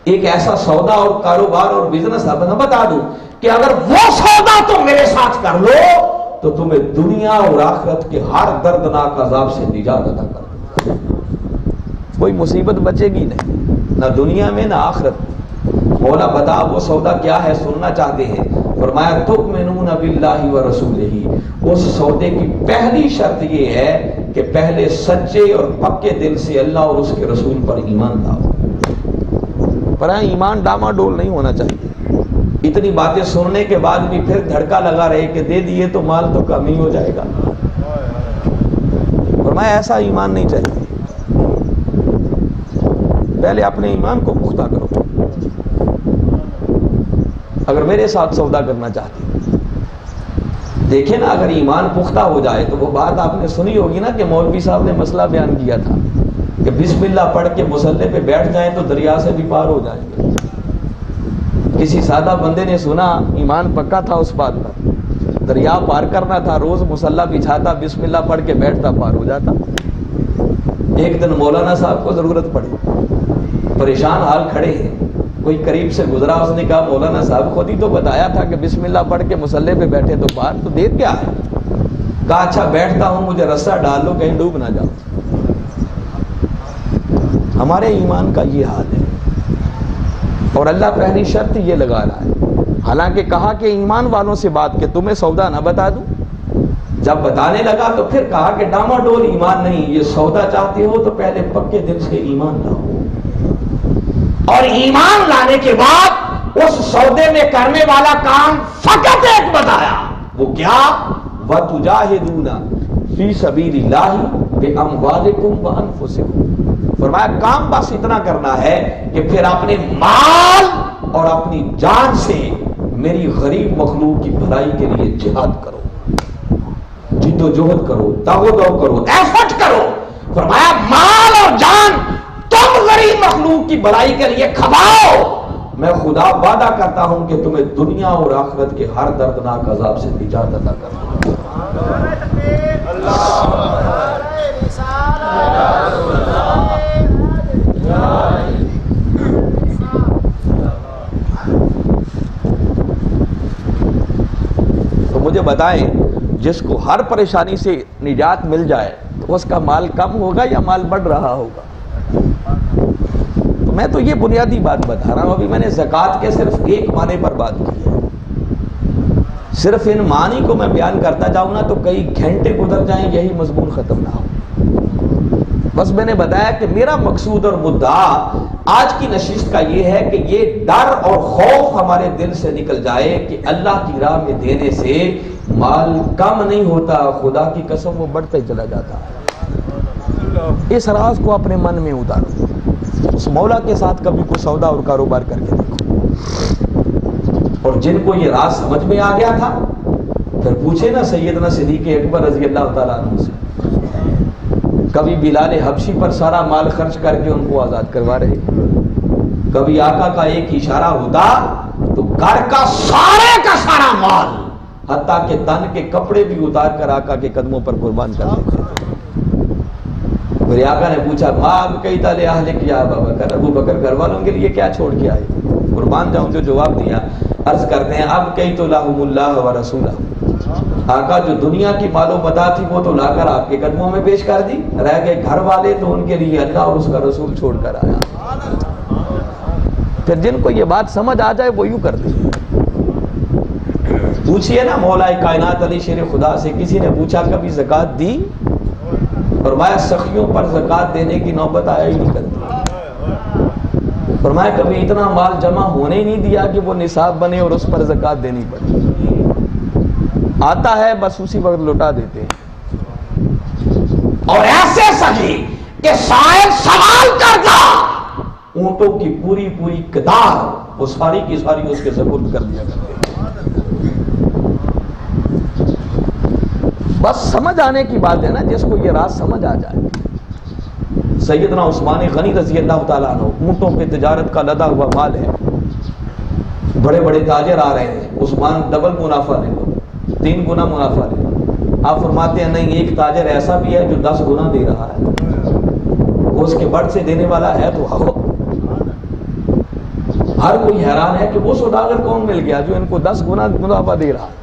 ایک ایسا سودا اور کاروبار اور بزنس نہ بتا دوں کہ اگر وہ سودا تم میرے ساتھ کر لو تو تمہیں دنیا اور آخرت کے ہر دردناک عذاب سے نجات عطا کر دوں گا، کوئی مصیبت بچے گی نہیں، نہ دنیا میں نہ آخرت میں۔ مولا بتا وہ سودا کیا ہے، سننا چاہتے ہیں؟ فرمایا تؤمنون باللہ ورسولہ، اس سودے کی پہلی شرط یہ ہے کہ پہلے سچے اور پکے دل سے اللہ اور اس کے رسول پر ایمان لاؤ۔ پر ایمان ڈاما ڈول نہیں ہونا چاہیے، اتنی باتیں سننے کے بعد بھی پھر دھڑکا لگا رہے کہ دے دیے تو مال تو کم ہی ہو جائے گا۔ فرمایا ایسا ایمان نہیں چاہیے، پہلے اپنے ایمان کو پختہ کرو۔ اگر میرے ساتھ سودا کرنا چاہتے ہیں، دیکھیں نا اگر ایمان پختہ ہو جائے تو وہ بات آپ نے سنی ہوگی نا کہ مولوی صاحب نے مسئلہ بیان کیا تھا کہ بسم اللہ پڑھ کے مصلے پہ بیٹھ جائیں تو دریا سے بھی پار ہو جائیں گے۔ کسی سادہ بندے نے سنا، ایمان پکا تھا اس بات پر، دریا پار کرنا تھا، روز مصلی بچھاتا، بسم اللہ پڑھ کے بیٹھتا، پار ہو جاتا۔ ایک دن مولانا صاحب کو ضرورت پڑی، پریشان حال کھڑے ہیں، کوئی قریب سے گزرا، اس نے کہا مولانا صاحب خود ہی تو بتایا تھا کہ بسم اللہ پڑھ کے مصلی پہ بیٹھے تو پار، تو دیر کیا ہے؟ کہا اچھا بیٹھتا ہوں، مجھے رسہ ڈال لو کہیں ڈوب نہ جاؤ۔ ہمارے ایمان کا یہ حال ہے، اور اللہ پہلی شرط یہ لگا رہا ہے، حالانکہ کہا کہ ایمان والوں سے بات کہ تمہیں سودا نہ بتا دوں، جب بتانے لگا تو پھر کہا کہ ڈاما ڈول ایمان نہیں، یہ سودا چاہتے ہو تو پہلے پکے دل سے ایمان لاؤ، اور ایمان لانے کے بعد اس سودے میں کرنے والا کام فقط ایک بتایا، وہ کیا؟ وَتُجَاهِدُونَ فِي سَبِيلِ اللَّهِ بِأَمْوَالِكُمْ وَأَنفُسِكُمْ، فرمایا کام بس اتنا کرنا ہے کہ پھر اپنے مال اور اپنی جان سے میری غریب مخلوق کی بھلائی کے لیے جہاد کرو، جد و جہد کرو، داغ کرو، ایفرٹ کرو۔ فرمایا مال اور جان تم غریب مخلوق کی بھلائی کے لیے کھپاؤ، میں خدا وعدہ کرتا ہوں کہ تمہیں دنیا اور آخرت کے ہر دردناک عذاب سے نجات عطا کروں۔ تو مجھے بتائیں، جس کو ہر پریشانی سے نجات مل جائے تو اس کا مال کم ہوگا یا مال بڑھ رہا ہوگا؟ تو میں تو یہ بنیادی بات بتا رہا ہوں، ابھی میں نے زکوٰۃ کے صرف ایک معنی پر بات کی ہے، صرف ان معنی کو میں بیان کرتا جاؤں نا تو کئی گھنٹے گزر جائیں، یہی مضمون ختم نہ ہو۔ بس میں نے بتایا کہ میرا مقصود اور مدعا آج کی نشست کا یہ ہے کہ یہ ڈر اور خوف ہمارے دل سے نکل جائے کہ اللہ کی راہ میں دینے سے مال کم نہیں ہوتا، خدا کی قسم وہ بڑھتا ہی چلا جاتا ہے۔ اس راز کو اپنے من میں اتارو، اس مولا کے ساتھ کبھی کوئی سودا اور کاروبار کر کے دیکھو۔ اور جن کو یہ راز سمجھ میں آ گیا تھا پھر پوچھے نا سیدنا صدیق اکبر رضی اللہ تعالیٰ عنہ سے، کبھی بلال حبشی پر سارا مال خرچ کر کے ان کو آزاد کروا رہے، کبھی آقا کا ایک اشارہ ہوتا تو گھر کا سارا مال حتیٰ کہ تن کے کپڑے بھی اتار کر آقا کے قدموں پر قربان کر دیتے تھے۔ میرے آقا نے پوچھا ماں اب کئی تالے اہلک یا ابا بکر، ابو بکر گھر والوں کے لیے کیا چھوڑ کے آئے؟ قربان جاؤں جو جواب دیا، عرض کرتے ہیں اب کئی تو لہم اللہ و رسولہ، آقا جو دنیا کی مال و متاع تھی وہ تو لا کر آپ کے قدموں میں پیش کر دی، رہ گئے گھر والے تو ان کے لیے اللہ اور اس کا رسول چھوڑ کر آیا۔ پھر جن کو یہ بات سمجھ آ جائے وہ یوں کر دیں، پوچھئے نا مولا کائنات علی شیر خدا سے، کسی نے پوچھا کبھی زکوٰۃ دی؟ فرمایا سخیوں پر زکوٰۃ دینے کی نوبت آیا ہی نہیں کرتی۔ فرمایا کبھی اتنا مال جمع ہونے ہی نہیں دیا کہ وہ نصاب بنے اور اس پر زکوٰۃ دینی پڑے، آتا ہے بس اسی وقت لوٹا دیتے ہیں۔ اور ایسے سخی کہ سائل سوال کرتا، اونٹوں کی پوری قطار وہ ساری کی ساری اس کے سپرد کر دیا کرتے۔ بس سمجھ آنے کی بات ہے نا، جس کو یہ راز سمجھ آ جائے۔ سیدنا عثمان غنی رضی اللہ تعالیٰ عنہ، اونٹوں پہ تجارت کا لدا ہوا مال ہے، بڑے بڑے تاجر آ رہے ہیں، عثمان ڈبل منافع لے لو، 3 گنا منافع لے لو۔ آپ فرماتے ہیں نہیں، ایک تاجر ایسا بھی ہے جو 10 گنا دے رہا ہے، وہ اس کے بڑھ سے دینے والا ہے تو آؤ۔ ہر کوئی حیران ہے کہ وہ سوداگر کون مل گیا جو ان کو 10 گنا منافع دے رہا ہے۔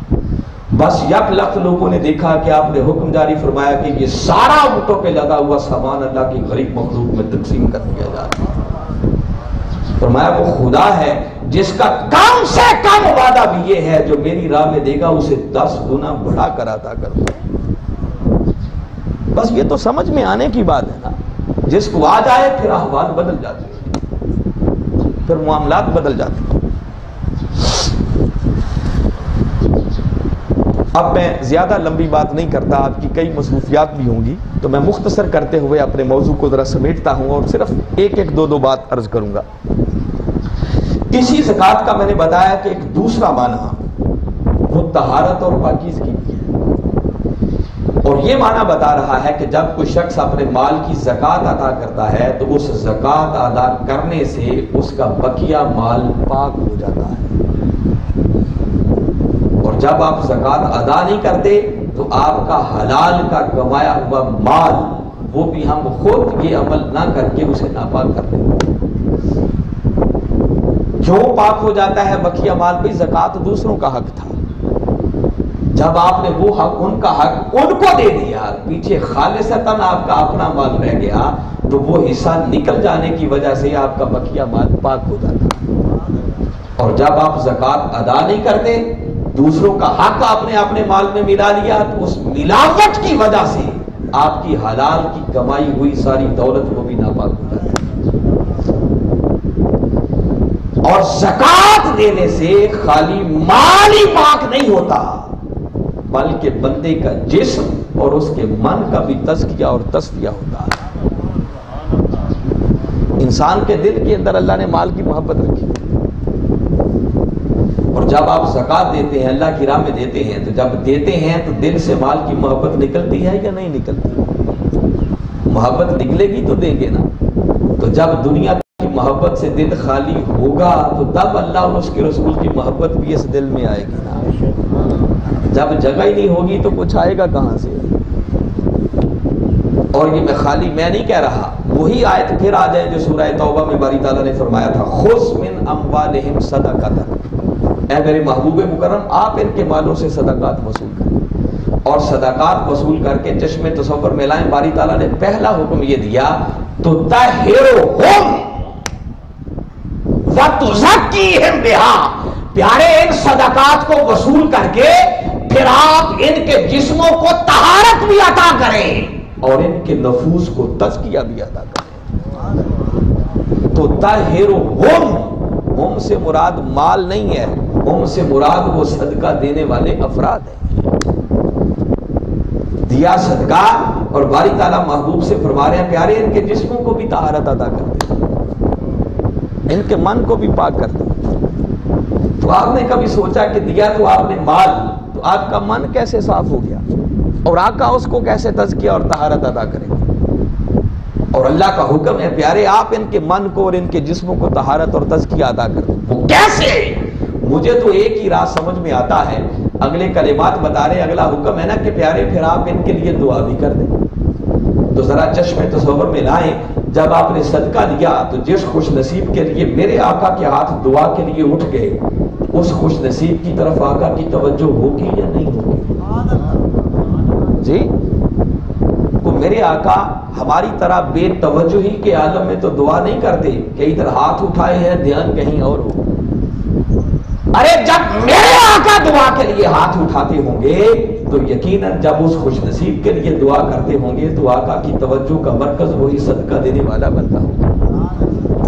بس 1 لاکھ لوگوں نے دیکھا کہ آپ نے حکم جاری فرمایا کہ یہ سارا اونٹوں پہ لدا ہوا سامان اللہ کی غریب مخلوق میں تقسیم کر دیا جا رہا ہے۔ فرمایا وہ خدا ہے جس کا کم سے کم وعدہ بھی یہ ہے جو میری راہ میں دے گا اسے 10 گنا بڑھا کر عطا کروں۔ بس یہ تو سمجھ میں آنے کی بات ہے نا، جس کو آ جائے پھر احوال بدل جاتے ہیں، پھر معاملات بدل جاتے ہیں۔ اب میں زیادہ لمبی بات نہیں کرتا، آپ کی کئی مصروفیات بھی ہوں گی، تو میں مختصر کرتے ہوئے اپنے موضوع کو ذرا سمیٹتا ہوں اور صرف ایک دو بات عرض کروں گا۔ اسی زکوٰۃ کا میں نے بتایا کہ ایک دوسرا معنی وہ طہارت اور پاکیزگی کی ہے، اور یہ معنی بتا رہا ہے کہ جب کوئی شخص اپنے مال کی زکوٰۃ ادا کرتا ہے تو اس زکوٰۃ ادا کرنے سے اس کا بقیہ مال پاک ہو جاتا ہے، اور جب آپ زکوٰۃ ادا نہیں کرتے تو آپ کا حلال کا کمایا ہوا مال وہ بھی ہم خود یہ عمل نہ کر کے اسے ناپاک کر دیتے ہیں۔ کیوں پاک ہو جاتا ہے بقیہ مال؟ بھی زکوٰۃ دوسروں کا حق تھا، جب آپ نے وہ حق، ان کا حق ان کو دے دیا، پیچھے خالصتاً آپ کا اپنا مال رہ گیا، تو وہ حصہ نکل جانے کی وجہ سے آپ کا بقیہ مال پاک ہو جاتا۔ اور جب آپ زکوٰۃ ادا نہیں کرتے، دوسروں کا حق آپ نے اپنے مال میں ملا لیا، تو اس ملاوٹ کی وجہ سے آپ کی حلال کی کمائی ہوئی ساری دولت وہ بھی ناپاک ہو جاتی ہے۔ اور زکوٰۃ دینے سے خالی مال ہی پاک نہیں ہوتا، بلکہ بندے کا جسم اور اس کے من کا بھی تزکیہ اور تصفیہ ہوتا ہے۔ انسان کے دل کے اندر اللہ نے مال کی محبت رکھی، اور جب آپ زکوٰۃ دیتے ہیں، اللہ کی راہ میں دیتے ہیں، تو جب دیتے ہیں تو دل سے مال کی محبت نکلتی ہے یا نہیں نکلتی؟ محبت نکلے گی تو دیں گے نا۔ تو جب دنیا کی محبت سے دل خالی ہوگا تو تب اللہ اور اس کے رسول کی محبت بھی اس دل میں آئے گی نا۔ جب جگہ ہی نہیں ہوگی تو کچھ آئے گا کہاں سے؟ اور یہ میں نہیں کہہ رہا، وہی آیت پھر آ جائے جو سورہ توبہ میں باری تعالیٰ نے فرمایا تھا، خذ من اموالہم صدقۃ، اے میرے محبوب مکرم آپ ان کے مالوں سے صدقات وصول کریں، اور صدقات وصول کر کے چشم تصور میں لائیں۔ باری تعالیٰ نے پہلا حکم یہ دیا، تطہرہم وتزکیہم بہا، پیارے ان صدقات کو وصول کر کے پھر آپ ان کے جسموں کو طہارت بھی عطا کریں اور ان کے نفوس کو تزکیہ بھی عطا کریں۔ تو طہرہم، ہم سے مراد مال نہیں ہے، ہم سے مراد وہ صدقہ دینے والے افراد ہیں۔ دیا صدقہ، اور باری تعالیٰ محبوب سے فرما رہے ہیں پیارے ان کے جسموں کو بھی طہارت عطا کر دیں، ان کے من کو بھی پاک کر دیں۔ تو آپ نے کبھی سوچا کہ دیا تو آپ نے مال، تو آپ کا من کیسے صاف ہو گیا، اور آقا اس کو کیسے تزکیہ اور طہارت عطا کریں گے؟ اور اللہ کا حکم ہے پیارے آپ ان کے من کو اور ان کے جسموں کو طہارت اور تزکیہ عطا کر دیں۔ وہ کیسے؟ مجھے تو ایک ہی راہ سمجھ میں آتا ہے، اگلے کلمات بتا رہے، اگلا حکم ہے نا کہ پیارے پھر آپ ان کے لیے دعا بھی کر دیں۔ تو ذرا چشم تصور میں لائیں، جب آپ نے صدقہ دیا تو جس خوش نصیب کے لیے میرے آقا کے ہاتھ دعا کے لیے اٹھ گئے، اس خوش نصیب کی طرف آقا کی توجہ ہوگی یا نہیں ہوگی؟ جی تو میرے آقا ہماری طرح بے توجہی کے عالم میں تو دعا نہیں کرتے کہ ادھر ہاتھ اٹھائے ہیں دھیان کہیں اور ہو۔ ارے جب میرے آقا دعا کے لیے ہاتھ اٹھاتے ہوں گے تو یقیناً جب اس خوش نصیب کے لیے دعا کرتے ہوں گے تو آقا کی توجہ کا مرکز وہی صدقہ دینے والا بنتا ہوگا۔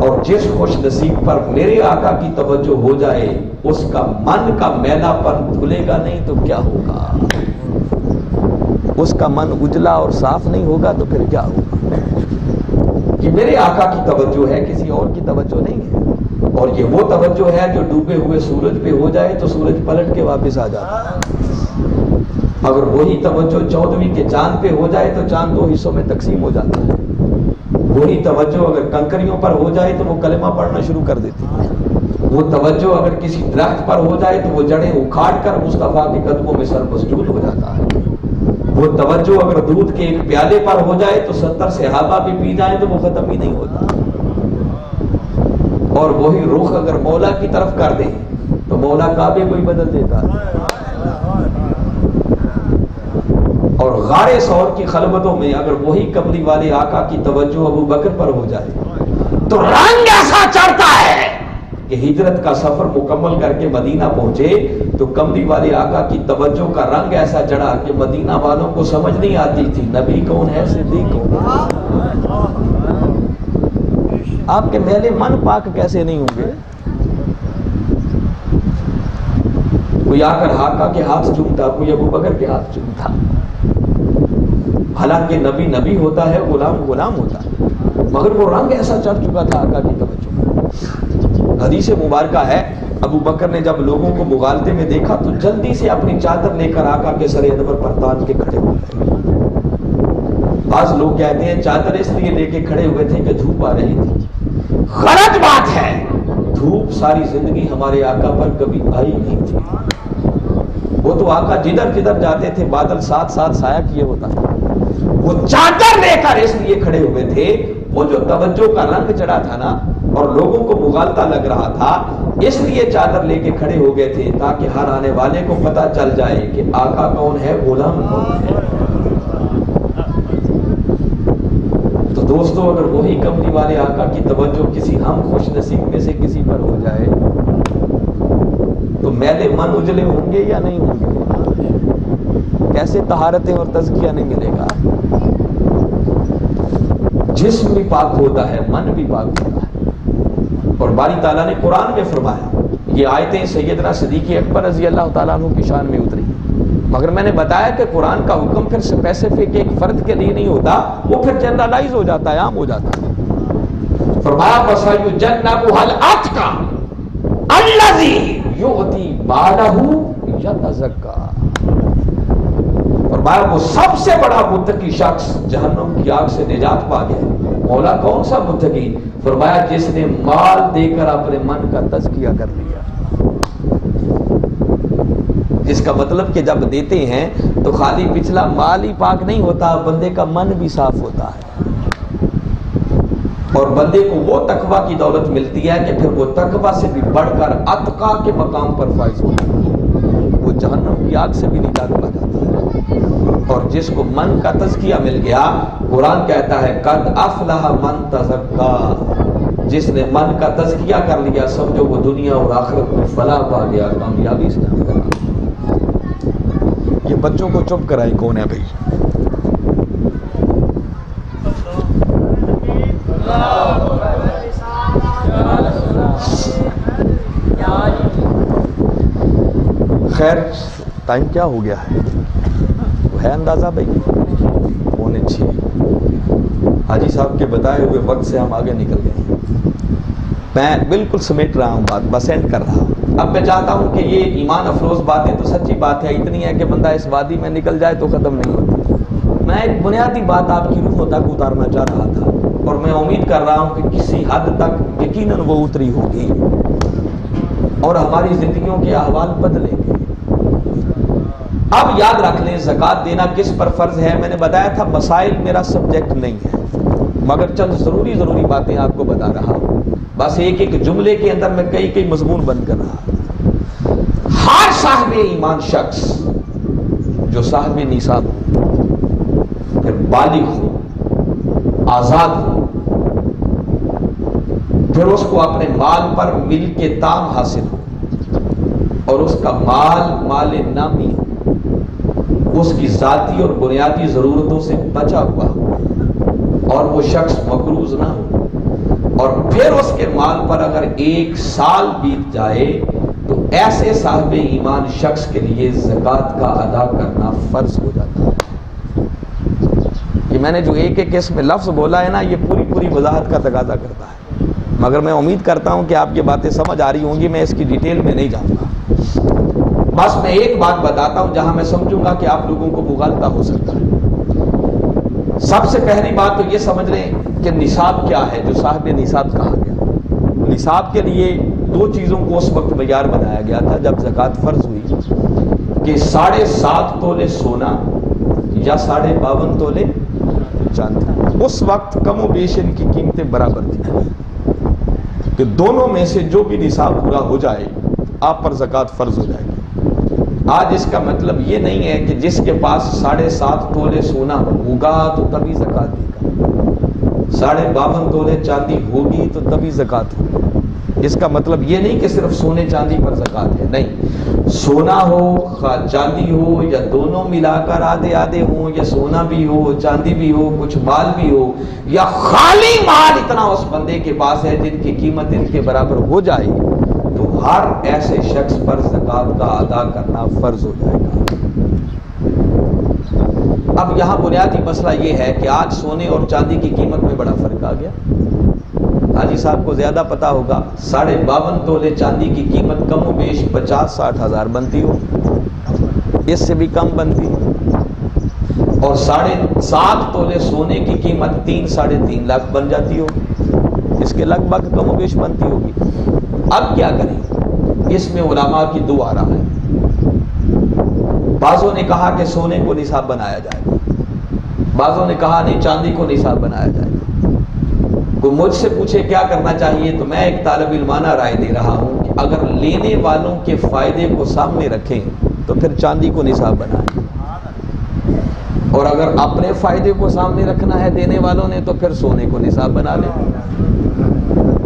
اور جس خوش نصیب پر میرے آقا کی توجہ ہو جائے اس کا من کا میلا پن دھلے گا نہیں تو کیا ہوگا؟ اس کا من اجلا اور صاف نہیں ہوگا تو پھر کیا ہوگا؟ کہ میرے آقا کی توجہ ہے، کسی اور کی توجہ نہیں ہے۔ اور یہ وہ توجہ ہے جو ڈوبے ہوئے سورج پہ ہو جائے تو سورج پلٹ کے واپس آ جاتا ہے۔ اگر وہی توجہ 14ویں کے چاند پہ ہو جائے تو چاند 2 حصوں میں تقسیم ہو جاتا ہے۔ وہی توجہ اگر کنکریوں پر ہو جائے تو وہ کلمہ پڑھنا شروع کر دیتی ہے۔ وہ توجہ اگر کسی درخت پر ہو جائے تو وہ جڑیں اکھاڑ کر مصطفیٰ کے قدموں میں سر مسجود ہو جاتا ہے۔ وہ توجہ اگر دودھ کے ایک پیالے پر ہو جائے تو 70 صحابہ بھی پی جائیں تو وہ ختم ہی نہیں ہوتا۔ اور وہی رخ اگر مولا کی طرف کر دیں تو مولا کعبے کو ہی بدل دیتا ہے۔ اور غار ثور کی خلوتوں میں اگر وہی کملی والے آقا کی توجہ ابو بکر پر ہو جائے تو رنگ ایسا چڑھتا ہے کہ ہجرت کا سفر مکمل کر کے مدینہ پہنچے تو کملی والے آقا کی توجہ کا رنگ ایسا چڑھا کہ مدینہ والوں کو سمجھ نہیں آتی تھی نبی کون ہے، صدیق کون ہے۔ آپ کے میلے من پاک کیسے نہیں ہوں گے؟ کوئی آ کر آقا کے ہاتھ چومتا، کوئی ابو بکر کے ہاتھ چومتا، حالانکہ نبی نبی ہوتا ہے، غلام غلام ہوتا ہے، مگر وہ رنگ ایسا چڑھ چکا تھا آقا کی توجہ۔ حدیث مبارکہ ہے ابو بکر نے جب لوگوں کو مغالطے میں دیکھا تو جلدی سے اپنی چادر لے کر آقا کے سر انور پر تان کے کھڑے ہو گئے۔ بعض لوگ کہتے ہیں چادر اس لیے لے کے کھڑے ہوئے تھے کہ دھوپ آ رہی تھی۔ غلط بات ہے، دھوپ ساری زندگی ہمارے آقا پر کبھی آئی نہیں تھی۔ وہ تو آقا جدھر جدھر جاتے تھے بادل ساتھ ساتھ سایہ کیے ہوتا تھا۔ وہ چادر لے کر اس لیے کھڑے ہوئے ہوئے تھے، وہ جو توجہ کا رنگ چڑھا تھا نا اور لوگوں کو مغالطہ لگ رہا تھا، اس لیے چادر لے کے کھڑے ہو گئے تھے تاکہ ہر آنے والے کو پتا چل جائے کہ آقا کون ہے، غلام کون ہے۔ تو دوستو، اگر وہی کملی والے آقا کی توجہ کسی ہم خوش نصیب میں سے کسی پر ہو جائے تو میلے من اجلے ہوں گے یا نہیں ہوں گے؟ کیسے طہارتیں اور تزکیہ نہیں ملے گا؟ جسم بھی پاک ہوتا ہے، من بھی پاک ہوتا ہے۔ اور باری تعالیٰ نے قرآن میں فرمایا، یہ آیتیں سیدنا صدیق اکبر رضی اللہ تعالیٰ عنہ کی شان میں اتری، مگر میں نے بتایا کہ قرآن کا حکم پھر اسپیسیفک ایک فرد کے لیے نہیں ہوتا، وہ پھر جنرلائز ہو جاتا ہے، عام ہو جاتا ہے۔ فرمایا وَسَيُجَنَّبُهَا الْأَتْقَى الَّذِي يُؤْتِي مَالَهُ يَتَزَكَّىٰ۔ فرمایا وہ سب سے بڑا متقی شخص جہنم کی آگ سے نجات پا گیا۔ مولا کون سا متقی؟ فرمایا جس نے مال دے کر اپنے من کا تزکیہ کر لیا۔ جس کا مطلب کہ جب دیتے ہیں تو خالی پچھلا مال ہی پاک نہیں ہوتا، بندے کا من بھی صاف ہوتا ہے، اور بندے کو وہ تقویٰ کی دولت ملتی ہے کہ پھر وہ تقویٰ سے بھی بڑھ کر اتقیٰ کے مقام پر فائز ہوتا ہے، وہ جہنم کی آگ سے بھی نجات پا جاتا ہے۔ اور جس کو من کا تزکیہ مل گیا، قرآن کہتا ہے قد افلح من تزکیٰ، جس نے من کا تزکیہ کر لیا سمجھو وہ دنیا اور آخرت میں فلاح پا گیا، کامیابی سے ہم کرا۔ یہ بچوں کو چپ کرائے کون ہے بھائی؟ خیر، ٹائم کیا ہو گیا ہے؟ ہے اندازہ بھائی؟ 5:45۔ حاجی صاحب کے بتائے ہوئے وقت سے ہم آگے نکل گئے۔ میں بالکل سمیٹ رہا ہوں بات، بس اینڈ کر رہا ہوں۔ اب میں چاہتا ہوں کہ یہ ایمان افروز باتیں تو سچی بات ہے، اتنی ہے کہ بندہ اس وادی میں نکل جائے تو ختم نہیں ہوتی۔ میں ایک بنیادی بات آپ کی روحوں تک اتارنا چاہ رہا تھا، اور میں امید کر رہا ہوں کہ کسی حد تک یقیناً وہ اتری ہوگی اور ہماری زندگیوں کے احوال بدلیں گے۔ اب یاد رکھ لیں زکوٰۃ دینا کس پر فرض ہے۔ میں نے بتایا تھا مسائل میرا سبجیکٹ نہیں ہے، مگر چند ضروری باتیں آپ کو بتا رہا ہوں، بس ایک جملے کے اندر میں کئی مضمون بند کر رہا۔ ہر صاحب ایمان شخص جو صاحب نصاب ہو، پھر بالغ ہو، آزاد ہو، پھر اس کو اپنے مال پر ملک تام حاصل ہو، اور اس کا مال نامی ہو، اس کی ذاتی اور بنیادی ضرورتوں سے بچا ہوا ہو، اور وہ شخص مقروض نہ ہو، اور پھر اس کے مال پر اگر 1 سال بیت جائے تو ایسے صاحب ایمان شخص کے لیے زکوٰۃ کا ادا کرنا فرض ہو جاتا ہے۔ یہ میں نے جو ایک اس میں لفظ بولا ہے نا، یہ پوری وضاحت کا تقاضا کرتا ہے، مگر میں امید کرتا ہوں کہ آپ یہ باتیں سمجھ آ رہی ہوں گی، میں اس کی ڈیٹیل میں نہیں جاؤں گا۔ بس میں ایک بات بتاتا ہوں جہاں میں سمجھوں گا کہ آپ لوگوں کو مغالطہ ہو سکتا ہے۔ سب سے پہلی بات تو یہ سمجھ لیں کہ نصاب کیا ہے جو صاحب نصاب کہا گیا۔ نصاب کے لیے 2 چیزوں کو اس وقت معیار بنایا گیا تھا جب زکوٰۃ فرض ہوئی، کہ 7.5 تولے سونا یا 52.5 تولے چاندی۔ اس وقت کم و بیش ان کی قیمتیں برابر تھیں، کہ دونوں میں سے جو بھی نصاب پورا ہو جائے آپ پر زکوٰۃ فرض ہو جائے گی۔ آج اس کا مطلب یہ نہیں ہے کہ جس کے پاس 7.5 تولے سونا ہوگا تو تبھی زکوٰۃ دے گا، 52.5 تولے چاندی ہوگی تو تبھی زکوٰۃ ہوگی۔ اس کا مطلب یہ نہیں کہ صرف سونے چاندی پر زکوٰۃ ہے، نہیں، سونا ہو، چاندی ہو، یا دونوں ملا کر آدھے ہوں، یا سونا بھی ہو، چاندی بھی ہو، کچھ مال بھی ہو، یا خالی مال اتنا اس بندے کے پاس ہے جن کی قیمت ان کے برابر ہو جائے، تو ہر ایسے شخص پر زکوٰۃ کا ادا کرنا فرض ہو جائے گا۔ اب یہاں بنیادی مسئلہ یہ ہے کہ آج سونے اور چاندی کی قیمت میں بڑا فرق آ گیا۔ حاجی صاحب کو زیادہ پتا ہوگا، 52.5 تولے چاندی کی قیمت کم و بیش 50-60 ہزار بنتی ہو، اس سے بھی کم بنتی ہو، اور 7.5 تولے سونے کی قیمت 3-3.5 لاکھ بن جاتی ہو، اس کے لگ بھگ کم و بیش بنتی ہوگی۔ اب کیا کریں؟ اس میں علماء کی 2 آراء ہیں۔ بعضوں نے کہا کہ سونے کو نصاب بنایا جائے گا، بعضوں نے کہا نہیں چاندی کو نصاب بنایا جائے گا۔ کوئی مجھ سے پوچھے کیا کرنا چاہیے تو میں ایک طالب علمانہ رائے دے رہا ہوں کہ اگر لینے والوں کے فائدے کو سامنے رکھیں تو پھر چاندی کو نصاب بنائیں، اور اگر اپنے فائدے کو سامنے رکھنا ہے دینے والوں نے تو پھر سونے کو نصاب بنا لیں۔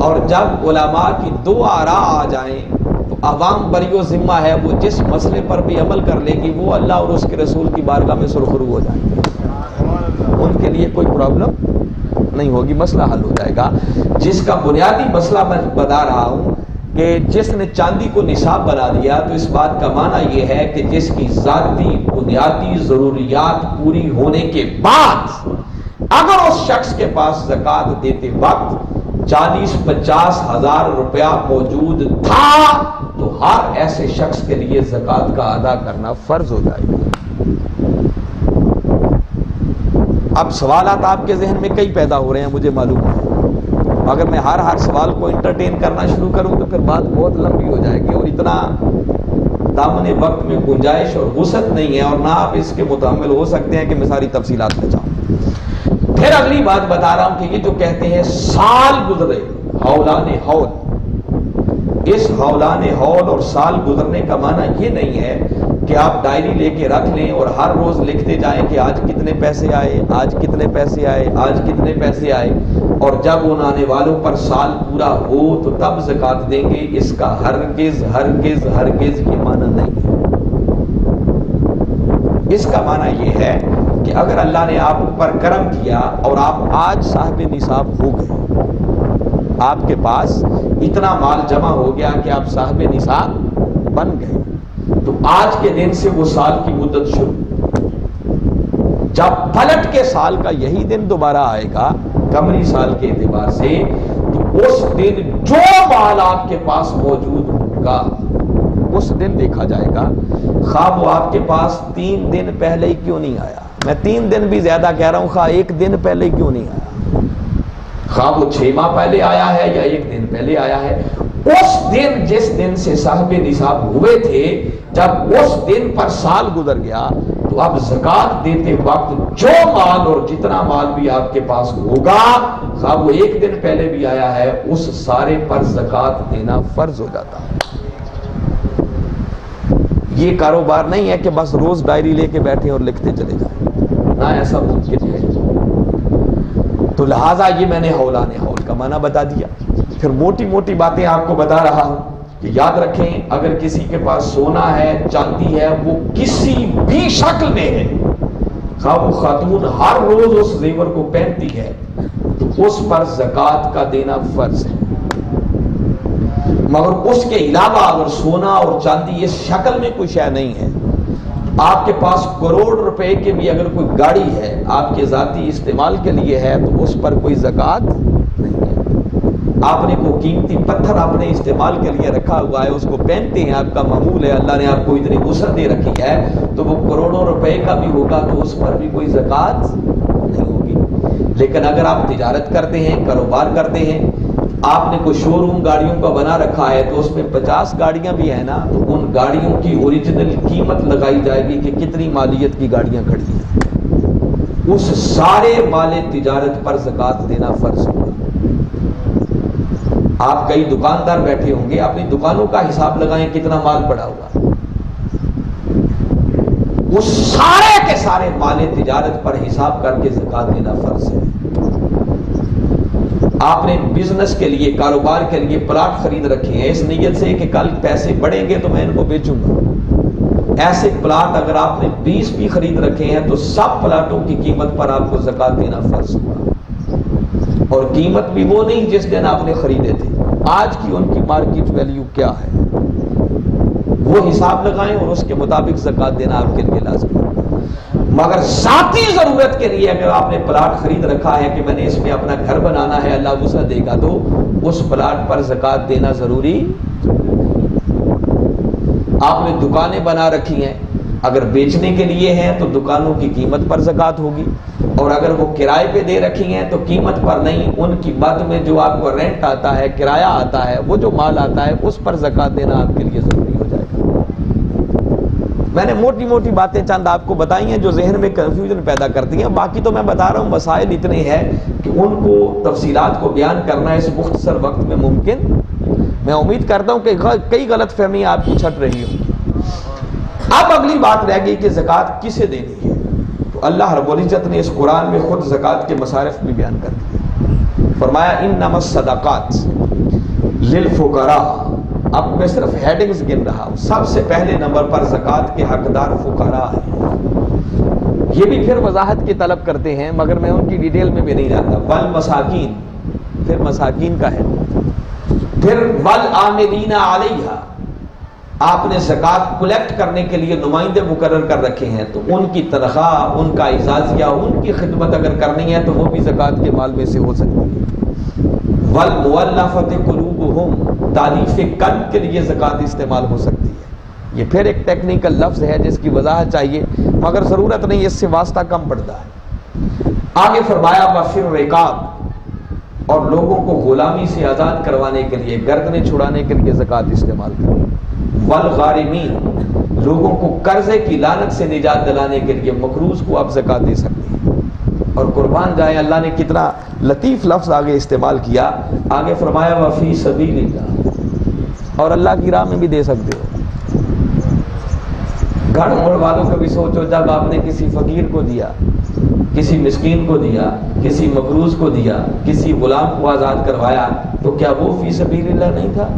اور جب علماء کی دو آراء آ جائیں تو عوام بریو ذمہ ہے، وہ جس مسئلے پر بھی عمل کر لے گی وہ اللہ اور اس کے رسول کی بارگاہ میں سرخرو ہو جائیں گے، ان کے لیے کوئی پرابلم نہیں ہوگی، مسئلہ حل ہو جائے گا۔ جس کا بنیادی مسئلہ میں بتا رہا ہوں کہ جس نے چاندی کو نصاب بنا دیا تو اس بات کا معنی یہ ہے کہ جس کی ذاتی بنیادی ضروریات پوری ہونے کے بعد اگر اس شخص کے پاس زکوٰۃ دیتے وقت 40-50 ہزار روپیہ موجود تھا تو ہر ایسے شخص کے لیے زکوٰۃ کا ادا کرنا فرض ہو جائے گا۔ اب سوالات آپ کے ذہن میں کئی پیدا ہو رہے ہیں، مجھے معلوم ہے، اگر میں ہر سوال کو انٹرٹین کرنا شروع کروں تو پھر بات بہت لمبی ہو جائے گی، اور اتنا دامن وقت میں گنجائش اور وسعت نہیں ہے، اور نہ آپ اس کے متحمل ہو سکتے ہیں کہ میں ساری تفصیلات میں جاؤں۔ پھر اگلی بات بتا رہا ہوں کہ یہ جو کہتے ہیں سال گزرے، ہولان ہول، اس ہولان ہول اور سال گزرنے کا معنی یہ نہیں ہے کہ آپ ڈائری لے کے رکھ لیں اور ہر روز لکھتے جائیں کہ آج کتنے پیسے آئے، آج کتنے پیسے آئے، آج کتنے پیسے آئے، اور جب ان آنے والوں پر سال پورا ہو تو تب زکوٰۃ دیں گے۔ اس کا ہرگز ہرگز ہرگز یہ معنی نہیں ہے۔ اس کا معنی یہ ہے کہ اگر اللہ نے آپ پر کرم کیا اور آپ آج صاحب نصاب ہو گئے، آپ کے پاس اتنا مال جمع ہو گیا کہ آپ صاحب نصاب بن گئے، تو آج کے دن سے وہ سال کی مدت شروع، جب پلٹ کے سال کا یہی دن دوبارہ آئے گا قمری سال کے اعتبار سے، تو اس دن جو مال آپ کے پاس موجود ہوگا اس دن دیکھا جائے گا، خواہ وہ آپ کے پاس 3 دن پہلے ہی کیوں نہیں آیا، میں 3 دن بھی زیادہ کہہ رہا ہوں، خواہ 1 دن پہلے ہی کیوں نہیں آیا، خواہ وہ 6 ماہ پہلے آیا ہے یا 1 دن پہلے آیا ہے، اس دن جس دن سے صاحب نصاب ہوئے تھے، جب اس دن پر سال گزر گیا تو اب زکوٰۃ دیتے وقت جو مال اور جتنا مال بھی آپ کے پاس ہوگا، خواہ وہ 1 دن پہلے بھی آیا ہے، اس سارے پر زکوٰۃ دینا فرض ہو جاتا ہے۔ یہ کاروبار نہیں ہے کہ بس روز ڈائری لے کے بیٹھے اور لکھتے چلے جائیں، نہ ایسا ممکن ہے۔ تو لہٰذا یہ میں نے ہولان ہول کا معنی بتا دیا۔ پھر موٹی موٹی باتیں آپ کو بتا رہا ہوں کہ یاد رکھیں، اگر کسی کے پاس سونا ہے، چاندی ہے، وہ کسی بھی شکل میں ہے، خواہ وہ خاتون ہر روز اس زیور کو پہنتی ہے، تو اس پر زکوٰۃ کا دینا فرض ہے۔ مگر اس کے علاوہ اگر سونا اور چاندی اس شکل میں کوئی شے نہیں ہے، آپ کے پاس کروڑ روپے کے بھی اگر کوئی گاڑی ہے آپ کے ذاتی استعمال کے لیے ہے تو اس پر کوئی زکوٰۃ نہیں ہے۔ آپ نے کوئی قیمتی پتھر اپنے استعمال کے لیے رکھا ہوا ہے، اس کو پہنتے ہیں، آپ کا معمول ہے، اللہ نے آپ کو اتنی وسعت دے رکھی ہے، تو وہ کروڑوں روپے کا بھی ہوگا تو اس پر بھی کوئی زکوٰۃ نہیں ہوگی۔ لیکن اگر آپ تجارت کرتے ہیں، کاروبار کرتے ہیں، آپ نے کوئی شو روم گاڑیوں کا بنا رکھا ہے تو اس میں 50 گاڑیاں بھی ہیں نا، تو ان گاڑیوں کی اوریجنل قیمت لگائی جائے گی کہ کتنی مالیت کی گاڑیاں کھڑی ہیں، اس سارے مال تجارت پر زکوٰۃ دینا فرض ہوگا۔ آپ کئی دکاندار بیٹھے ہوں گے، اپنی دکانوں کا حساب لگائیں کتنا مال پڑا ہوا، اس سارے کے سارے مال تجارت پر حساب کر کے زکوٰۃ دینا فرض ہے۔ آپ نے بزنس کے لیے، کاروبار کے لیے پلاٹ خرید رکھے ہیں اس نیت سے کہ کل پیسے بڑھیں گے تو میں ان کو بیچوں گا، ایسے پلاٹ اگر آپ نے 20 بھی خرید رکھے ہیں تو سب پلاٹوں کی قیمت پر آپ کو زکوٰۃ دینا فرض ہوا، اور قیمت بھی وہ نہیں جس دن آپ نے خریدے تھے، آج کی ان کی مارکیٹ ویلیو کیا ہے وہ حساب لگائیں اور اس کے مطابق زکوٰۃ دینا آپ کے لیے لازمی ہے۔ مگر ذاتی ضرورت کے لیے اگر آپ نے پلاٹ خرید رکھا ہے کہ میں نے اس میں اپنا گھر بنانا ہے، اللہ وسعت دے گا، تو اس پلاٹ پر زکوٰۃ دینا ضروری۔ آپ نے دکانیں بنا رکھی ہیں، اگر بیچنے کے لیے ہیں تو دکانوں کی قیمت پر زکوٰۃ ہوگی، اور اگر وہ کرائے پہ دے رکھی ہیں تو قیمت پر نہیں، ان کی مد میں جو آپ کو رینٹ آتا ہے، کرایہ آتا ہے، وہ جو مال آتا ہے اس پر زکوٰۃ دینا آپ کے لیے ضروری ہو جائے گا۔ میں نے موٹی موٹی باتیں چند آپ کو بتائی ہیں جو ذہن میں کنفیوژن پیدا کرتی ہیں، باقی تو میں بتا رہا ہوں مسائل اتنے ہیں کہ ان کو تفصیلات کو بیان کرنا اس مختصر وقت میں ممکن، میں امید کرتا ہوں کہ کئی غلط فہمیاں آپ کی چھٹ رہی ہوں گی۔ اب اگلی بات رہ گئی کہ زکوٰۃ کسے دینی ہے، تو اللہ رب العزت نے اس قرآن میں خود زکوٰۃ کے مصارف بھی بیان کر دیے، فرمایا انما الصدقات للفقراء۔ اب میں صرف ہیڈنگز گن رہا ہوں، سب سے پہلے نمبر پر زکوٰۃ کے حقدار فقراء ہیں، یہ بھی پھر وضاحت کی طلب کرتے ہیں مگر میں ان کی ڈیٹیل میں بھی نہیں جاتا۔ والمساکین، پھر مساکین کا ہے، پھر والعاملین علیہا، آپ نے زکوٰۃ کلیکٹ کرنے کے لیے نمائندے مقرر کر رکھے ہیں تو ان کی تنخواہ، ان کا اعزازیہ، ان کی خدمت اگر کرنی ہے تو وہ بھی زکوٰۃ کے مال میں سے ہو سکتی ہے۔ والمؤلفۃ قلوبہم، تالیف قلب کے لیے زکوٰۃ استعمال ہو سکتی ہے۔ یہ پھر ایک ٹیکنیکل لفظ ہے جس کی وضاحت چاہیے مگر ضرورت نہیں، اس سے واسطہ کم پڑتا ہے۔ آگے فرمایا وفی الرقاب، اور لوگوں کو غلامی سے آزاد کروانے کے لیے، گردنیں چھڑانے کے لیے زکوٰۃ استعمال کریں۔ والغارمین، لوگوں کو قرضے کی لعنت سے نجات دلانے کے لیے مقروض کو آپ زکوٰۃ دے سکتے ہیں۔ اور قربان جائیں اللہ نے کتنا لطیف لفظ آگے استعمال کیا، آگے فرمایا وفی سبیل اللہ، اور اللہ کی راہ میں بھی دے سکتے ہو۔ گھڑ موڑ والوں کا بھی سوچو، جب آپ نے کسی فقیر کو دیا، کسی مسکین کو دیا، کسی مقروض کو دیا، کسی غلام کو آزاد کروایا تو کیا وہ فی سبیل اللہ نہیں تھا؟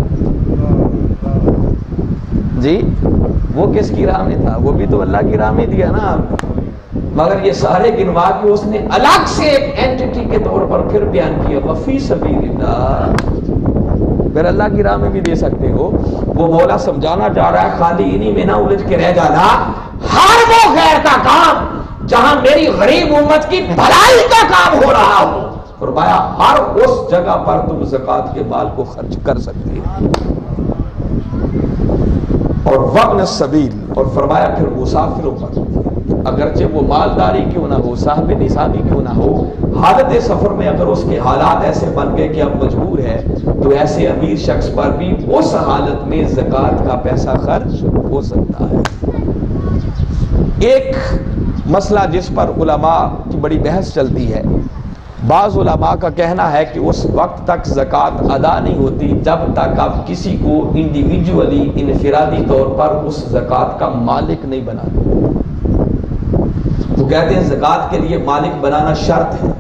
جی وہ کس کی راہ میں تھا؟ وہ بھی تو اللہ کی راہ میں دیا نا آپ نے، مگر یہ سارے گنوا کے اس نے الگ سے ایک اینٹی کے طور پر پھر بیان کیا وفی سبیل اللہ، پھر اللہ کی راہ میں بھی دے سکتے ہو۔ وہ مولا سمجھانا چاہ رہا ہے خالی انہی میں نہ الجھ کے رہ جانا، ہر وہ خیر کا کام جہاں میری غریب امت کی بھلائی کا کام ہو رہا ہو، فرمایا ہر اس جگہ پر تم زکوٰۃ کے مال کو خرچ کر سکتے ہیں۔ اور وابن السبیل، اور فرمایا پھر مسافروں پر، اگرچہ وہ مالداری کیوں نہ ہو، صاحب نصابی کیوں نہ ہو، حالت سفر میں اگر اس کے حالات ایسے بن گئے کہ اب مجبور ہے تو ایسے امیر شخص پر بھی اس حالت میں زکوٰۃ کا پیسہ خرچ ہو سکتا ہے۔ ایک مسئلہ جس پر علماء کی بڑی بحث چلتی ہے، بعض علماء کا کہنا ہے کہ اس وقت تک زکوٰۃ ادا نہیں ہوتی جب تک آپ کسی کو انڈیویجولی، انفرادی طور پر اس زکوٰۃ کا مالک نہیں بناتے۔ وہ کہتے ہیں زکوٰۃ کے لیے مالک بنانا شرط ہے۔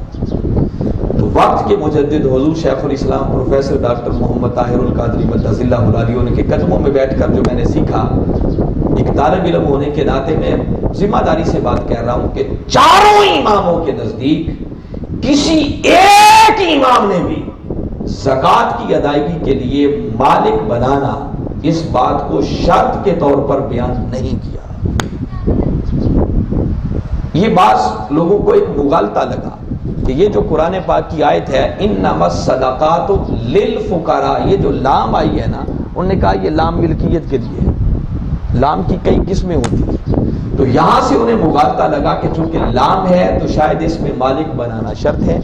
تو وقت کے مجدد حضور شیخ الاسلام پروفیسر ڈاکٹر محمد طاہر القادری مدث اللہ علیہ ان کے قدموں میں بیٹھ کر جو میں نے سیکھا، ایک طالب علم ہونے کے ناطے میں ذمہ داری سے بات کہہ رہا ہوں کہ چاروں اماموں کے نزدیک کسی ایک امام نے بھی زکوٰۃ کی ادائیگی کے لیے مالک بنانا اس بات کو شرط کے طور پر بیان نہیں کیا۔ یہ بات لوگوں کو ایک مغالطہ لگا کہ یہ جو قرآن پاک کی آیت ہے انما الصدقات للفقراء، یہ جو لام آئی ہے نا، انہوں نے کہا یہ لام ملکیت کے لیے ہے، لام کی کئی قسمیں ہوتی ہیں، تو یہاں سے انہیں مغالطہ لگا کہ چونکہ لام ہے تو شاید اس میں مالک بنانا شرط ہے۔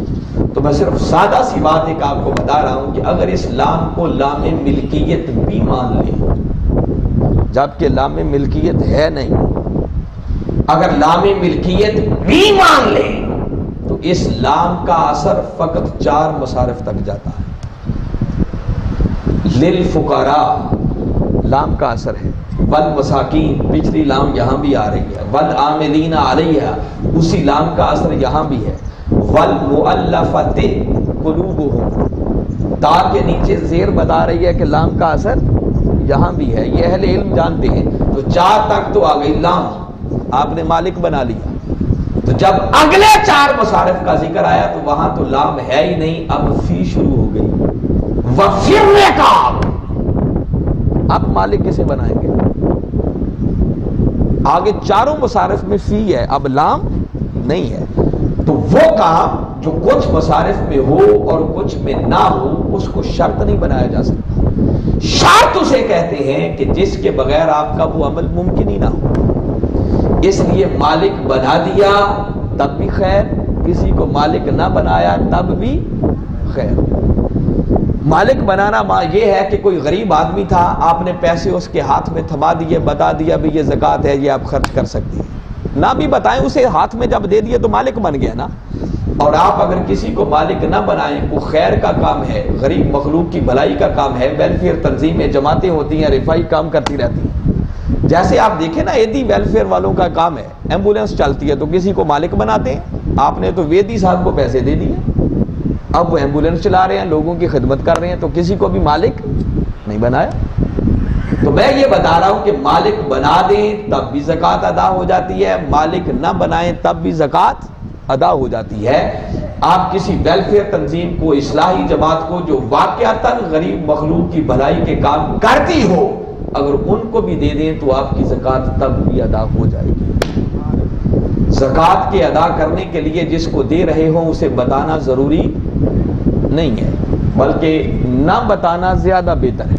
تو میں صرف سادہ سی بات ایک آپ کو بتا رہا ہوں کہ اگر اس لام کو لام ملکیت بھی مان لیں، جبکہ لام ملکیت ہے نہیں، اگر لام ملکیت بھی مان لیں تو اس لام کا اثر فقط 4 مصارف تک جاتا ہے۔ للفقراء لام کا اثر ہے، والمساکین پچھلی لام یہاں بھی آ رہی ہے، والعاملین علیہا اسی لام کا اثر یہاں بھی ہے، والمؤلفۃ قلوبہم تا کے نیچے زیر بتا رہی ہے کہ لام کا اثر یہاں بھی ہے، یہ اہل علم جانتے ہیں۔ تو 4 تک تو آ گئی لام، آپ نے مالک بنا لیا۔ تو جب اگلے 4 مصارف کا ذکر آیا تو وہاں تو لام ہے ہی نہیں، اب فی شروع ہو گئی، وفی الرقاب، اب مالک کسے بنائیں گے؟ آگے 4 مصارف میں فی ہے، اب لام نہیں ہے، تو وہ کام جو کچھ مصارف میں ہو اور کچھ میں نہ ہو اس کو شرط نہیں بنایا جا سکتا۔ شرط اسے کہتے ہیں کہ جس کے بغیر آپ کا وہ عمل ممکن ہی نہ ہو، اس لیے مالک بنا دیا تب بھی خیر، کسی کو مالک نہ بنایا تب بھی خیر۔ مالک بنانا یہ ہے کہ کوئی غریب آدمی تھا، آپ نے پیسے اس کے ہاتھ میں تھما دیے، بتا دیا بھی یہ زکوٰۃ ہے، یہ آپ خرچ کر سکتے ہیں، نہ بھی بتائیں، اسے ہاتھ میں جب دے دیے تو مالک بن گیا نا۔ اور آپ اگر کسی کو مالک نہ بنائیں، وہ خیر کا کام ہے، غریب مخلوق کی بھلائی کا کام ہے، ویلفیئر تنظیمیں جماعتیں ہوتی ہیں، رفائی کام کرتی رہتی ہیں۔ جیسے آپ دیکھیں نا، ایدی ویلفیئر والوں کا کام ہے، ایمبولینس چلتی ہے تو کسی کو مالک بناتے ہیں، آپ نے تو ویدی صاحب کو پیسے دے دیے، اب وہ ایمبولینس چلا رہے ہیں، لوگوں کی خدمت کر رہے ہیں، تو کسی کو بھی مالک نہیں بنایا۔ تو میں یہ بتا رہا ہوں کہ مالک بنا دیں تب بھی زکوٰۃ ادا ہو جاتی ہے، مالک نہ بنائیں تب بھی زکوٰۃ ادا ہو جاتی ہے۔ آپ کسی ویلفیئر تنظیم کو، اصلاحی جماعت کو جو واقعتاً غریب مخلوق کی بھلائی کے کام کرتی ہو، اگر ان کو بھی دے دیں تو آپ کی زکوٰۃ تب بھی ادا ہو جائے گی۔ زکوٰۃ کے ادا کرنے کے لیے جس کو دے رہے ہوں اسے بتانا ضروری نہیں ہے، بلکہ نہ بتانا زیادہ بہتر ہے۔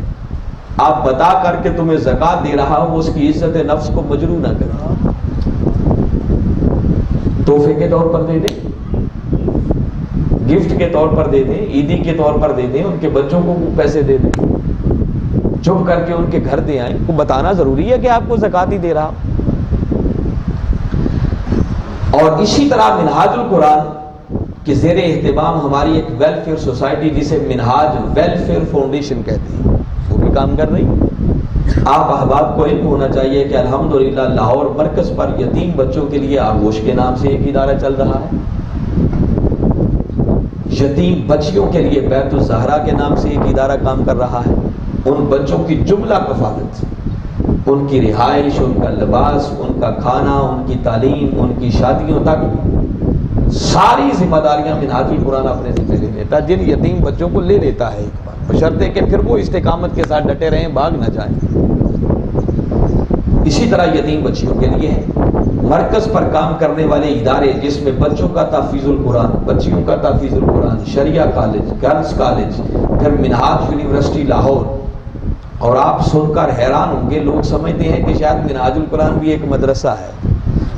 آپ بتا کر کے تمہیں زکوٰۃ دے رہا ہوں، اس کی عزت نفس کو مجروح نہ کریں، تحفے کے طور پر دے دیں، گفٹ کے طور پر دے دیں، عیدی کے طور پر دے دیں، ان کے بچوں کو پیسے دے دیں، چپ کر کے ان کے گھر دے آئیں، کو بتانا ضروری ہے کہ آپ کو زکوٰۃ ہی دے رہا۔ اور اسی طرح منہاج القرآن کے زیر اہتمام ہماری ایک ویلفیئر سوسائٹی جسے منہاج ویلفیئر فاؤنڈیشن کہتے ہیں، وہ بھی کام کر رہی ہے۔ آپ احباب کو علم ہونا چاہیے کہ الحمدللہ لاہور مرکز پر یتیم بچوں کے لیے آغوش کے نام سے ایک ادارہ چل رہا ہے، یتیم بچیوں کے لیے بیت الزہرا کے نام سے ایک ادارہ کام کر رہا ہے۔ ان بچوں کی جملہ کفالت، ان کی رہائش، ان کا لباس، ان کا کھانا، ان کی تعلیم، ان کی شادیوں تک ساری ذمہ داریاں منہاج القرآن اپنے ذمہ لے لیتا ہے، جن یتیم بچوں کو لے لیتا ہے ایک بار، بشرطے کہ پھر وہ استقامت کے ساتھ ڈٹے رہیں، بھاگ نہ جائیں۔ اسی طرح یتیم بچیوں کے لیے ہے مرکز پر کام کرنے والے ادارے، جس میں بچوں کا تحفیظ القرآن، بچیوں کا تحفیظ القرآن، شریعہ کالج، گرلز کالج، پھر منہاج یونیورسٹی لاہور۔ اور آپ سن کر حیران ہوں گے، لوگ سمجھتے ہیں کہ شاید منہاج القرآن بھی ایک مدرسہ ہے۔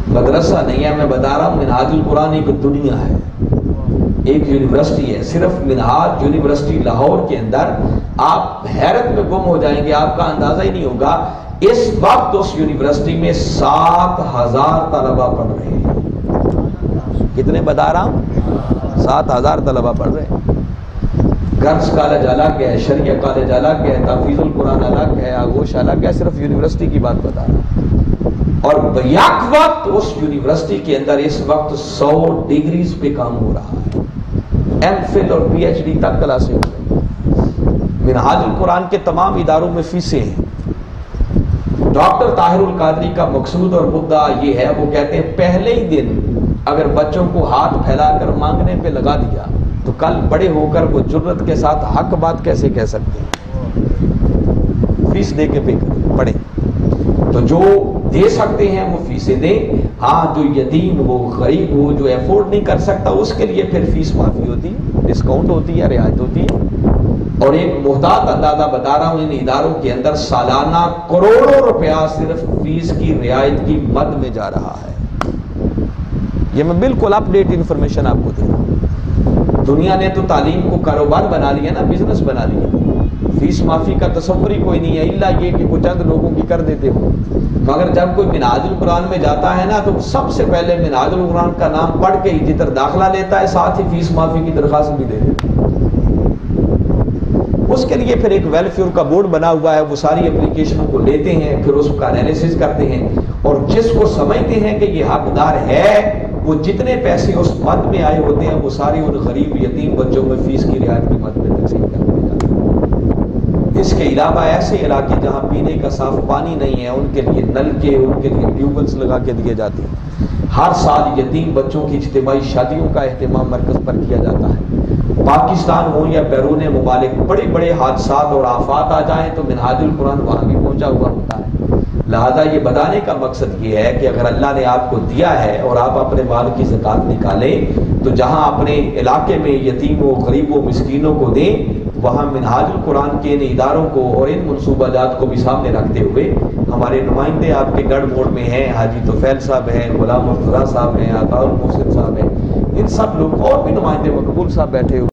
مدرسہ نہیں ہے، میں بتا رہا ہوں منہاج القرآن ایک دنیا ہے، ایک یونیورسٹی ہے۔ صرف منہاج یونیورسٹی لاہور کے اندر آپ حیرت میں گم ہو جائیں گے، آپ کا اندازہ ہی نہیں ہوگا۔ اس وقت اس یونیورسٹی میں 7000 طلبہ پڑھ رہے ہیں۔ کتنے بتا رہا ہوں؟ 7000 طلبہ پڑھ رہے ہیں۔ گرلز کالج الگ ہے، شریعہ کالج الگ ہے، تحفیظ القرآن الگ ہے، آغوش الگ ہے، صرف یونیورسٹی کی بات بتا رہا ہوں۔ اور بیک وقت اس یونیورسٹی کے اندر اس وقت 100 ڈگریز پہ کام ہو رہا ہے، ایم فل اور پی ایچ ڈی تک کلاسیں ہو رہی ہیں۔ منہاج القرآن کے تمام اداروں میں فیسیں ہیں۔ ڈاکٹر طاہر القادری کا مقصود اور مدعا یہ ہے، وہ کہتے ہیں پہلے ہی دن اگر بچوں کو ہاتھ پھیلا کر مانگنے پہ لگا دیا تو کل بڑے ہو کر وہ جرت کے ساتھ حق بات کیسے کہہ سکتے ہیں؟ فیس دے کے پڑھیں، تو جو دے سکتے ہیں وہ فیسیں دیں۔ ہاں، جو یتیم ہو، غریب ہو، جو افورڈ نہیں کر سکتا، اس کے لیے پھر فیس معافی ہوتی ہے، ڈسکاؤنٹ ہوتی ہے، رعایت ہوتی ہے۔ اور ایک محتاط اندازہ بتا رہا ہوں، ان اداروں کے اندر سالانہ کروڑوں روپیہ صرف فیس کی رعایت کی مد میں جا رہا ہے۔ یہ میں بالکل اپ ڈیٹ انفارمیشن آپ کو دے رہا ہوں۔ دنیا نے تو تعلیم کو کاروبار بنا لیا نا، بزنس بنا لیا۔ فیس معافی کا تصور ہی کوئی نہیں ہے، الا یہ کہ کچھ چند لوگوں کی کر دیتے ہو۔ مگر جب کوئی منہاج القرآن میں جاتا ہے نا، تو سب سے پہلے منہاج القرآن کا نام پڑھ کے ہی جدھر داخلہ لیتا ہے، ساتھ ہی فیس معافی کی درخواست بھی دے دیتا ہے۔ اس کے لیے پھر ایک ویلفیئر کا بورڈ بنا ہوا ہے، وہ ساری اپلیکیشنوں کو لیتے ہیں، پھر اس کا انالیسس کرتے ہیں، اور جس کو سمجھتے ہیں کہ یہ حقدار ہے، وہ جتنے پیسے اس مد میں آئے ہوتے ہیں وہ سارے ان غریب یتیم بچوں میں فیس کی رعایت کی مد میں تقسیم کر دیے جاتے ہیں۔ اس کے علاوہ ایسے علاقے جہاں پینے کا صاف پانی نہیں ہے، ان کے لیے نل کے، ان کے لیے ٹیوب ویلز لگا کے دیے جاتے ہیں۔ ہر سال یتیم بچوں کی اجتماعی شادیوں کا اہتمام مرکز پر کیا جاتا ہے۔ پاکستان ہو یا بیرون ممالک، بڑے بڑے حادثات اور آفات آ جائیں تو منہاج القرآن وہاں بھی پہنچا ہوا ہوتا ہے۔ لہذا یہ بتانے کا مقصد یہ ہے کہ اگر اللہ نے آپ کو دیا ہے اور آپ اپنے مال کی زکوٰۃ نکالیں، تو جہاں اپنے علاقے میں یتیموں، غریبوں، مسکینوں کو دیں، وہاں منہاج القرآن کے ان اداروں کو اور ان منصوبہ جات کو بھی سامنے رکھتے ہوئے ہمارے نمائندے آپ کے گڑھ موڑ میں ہیں، حاجی توفیل صاحب ہیں، غلام مرتضیٰ صاحب ہیں، عطاء المحسن صاحب ہیں، ان سب لوگ اور بھی نمائندے مقبول صاحب بیٹھے ہوئے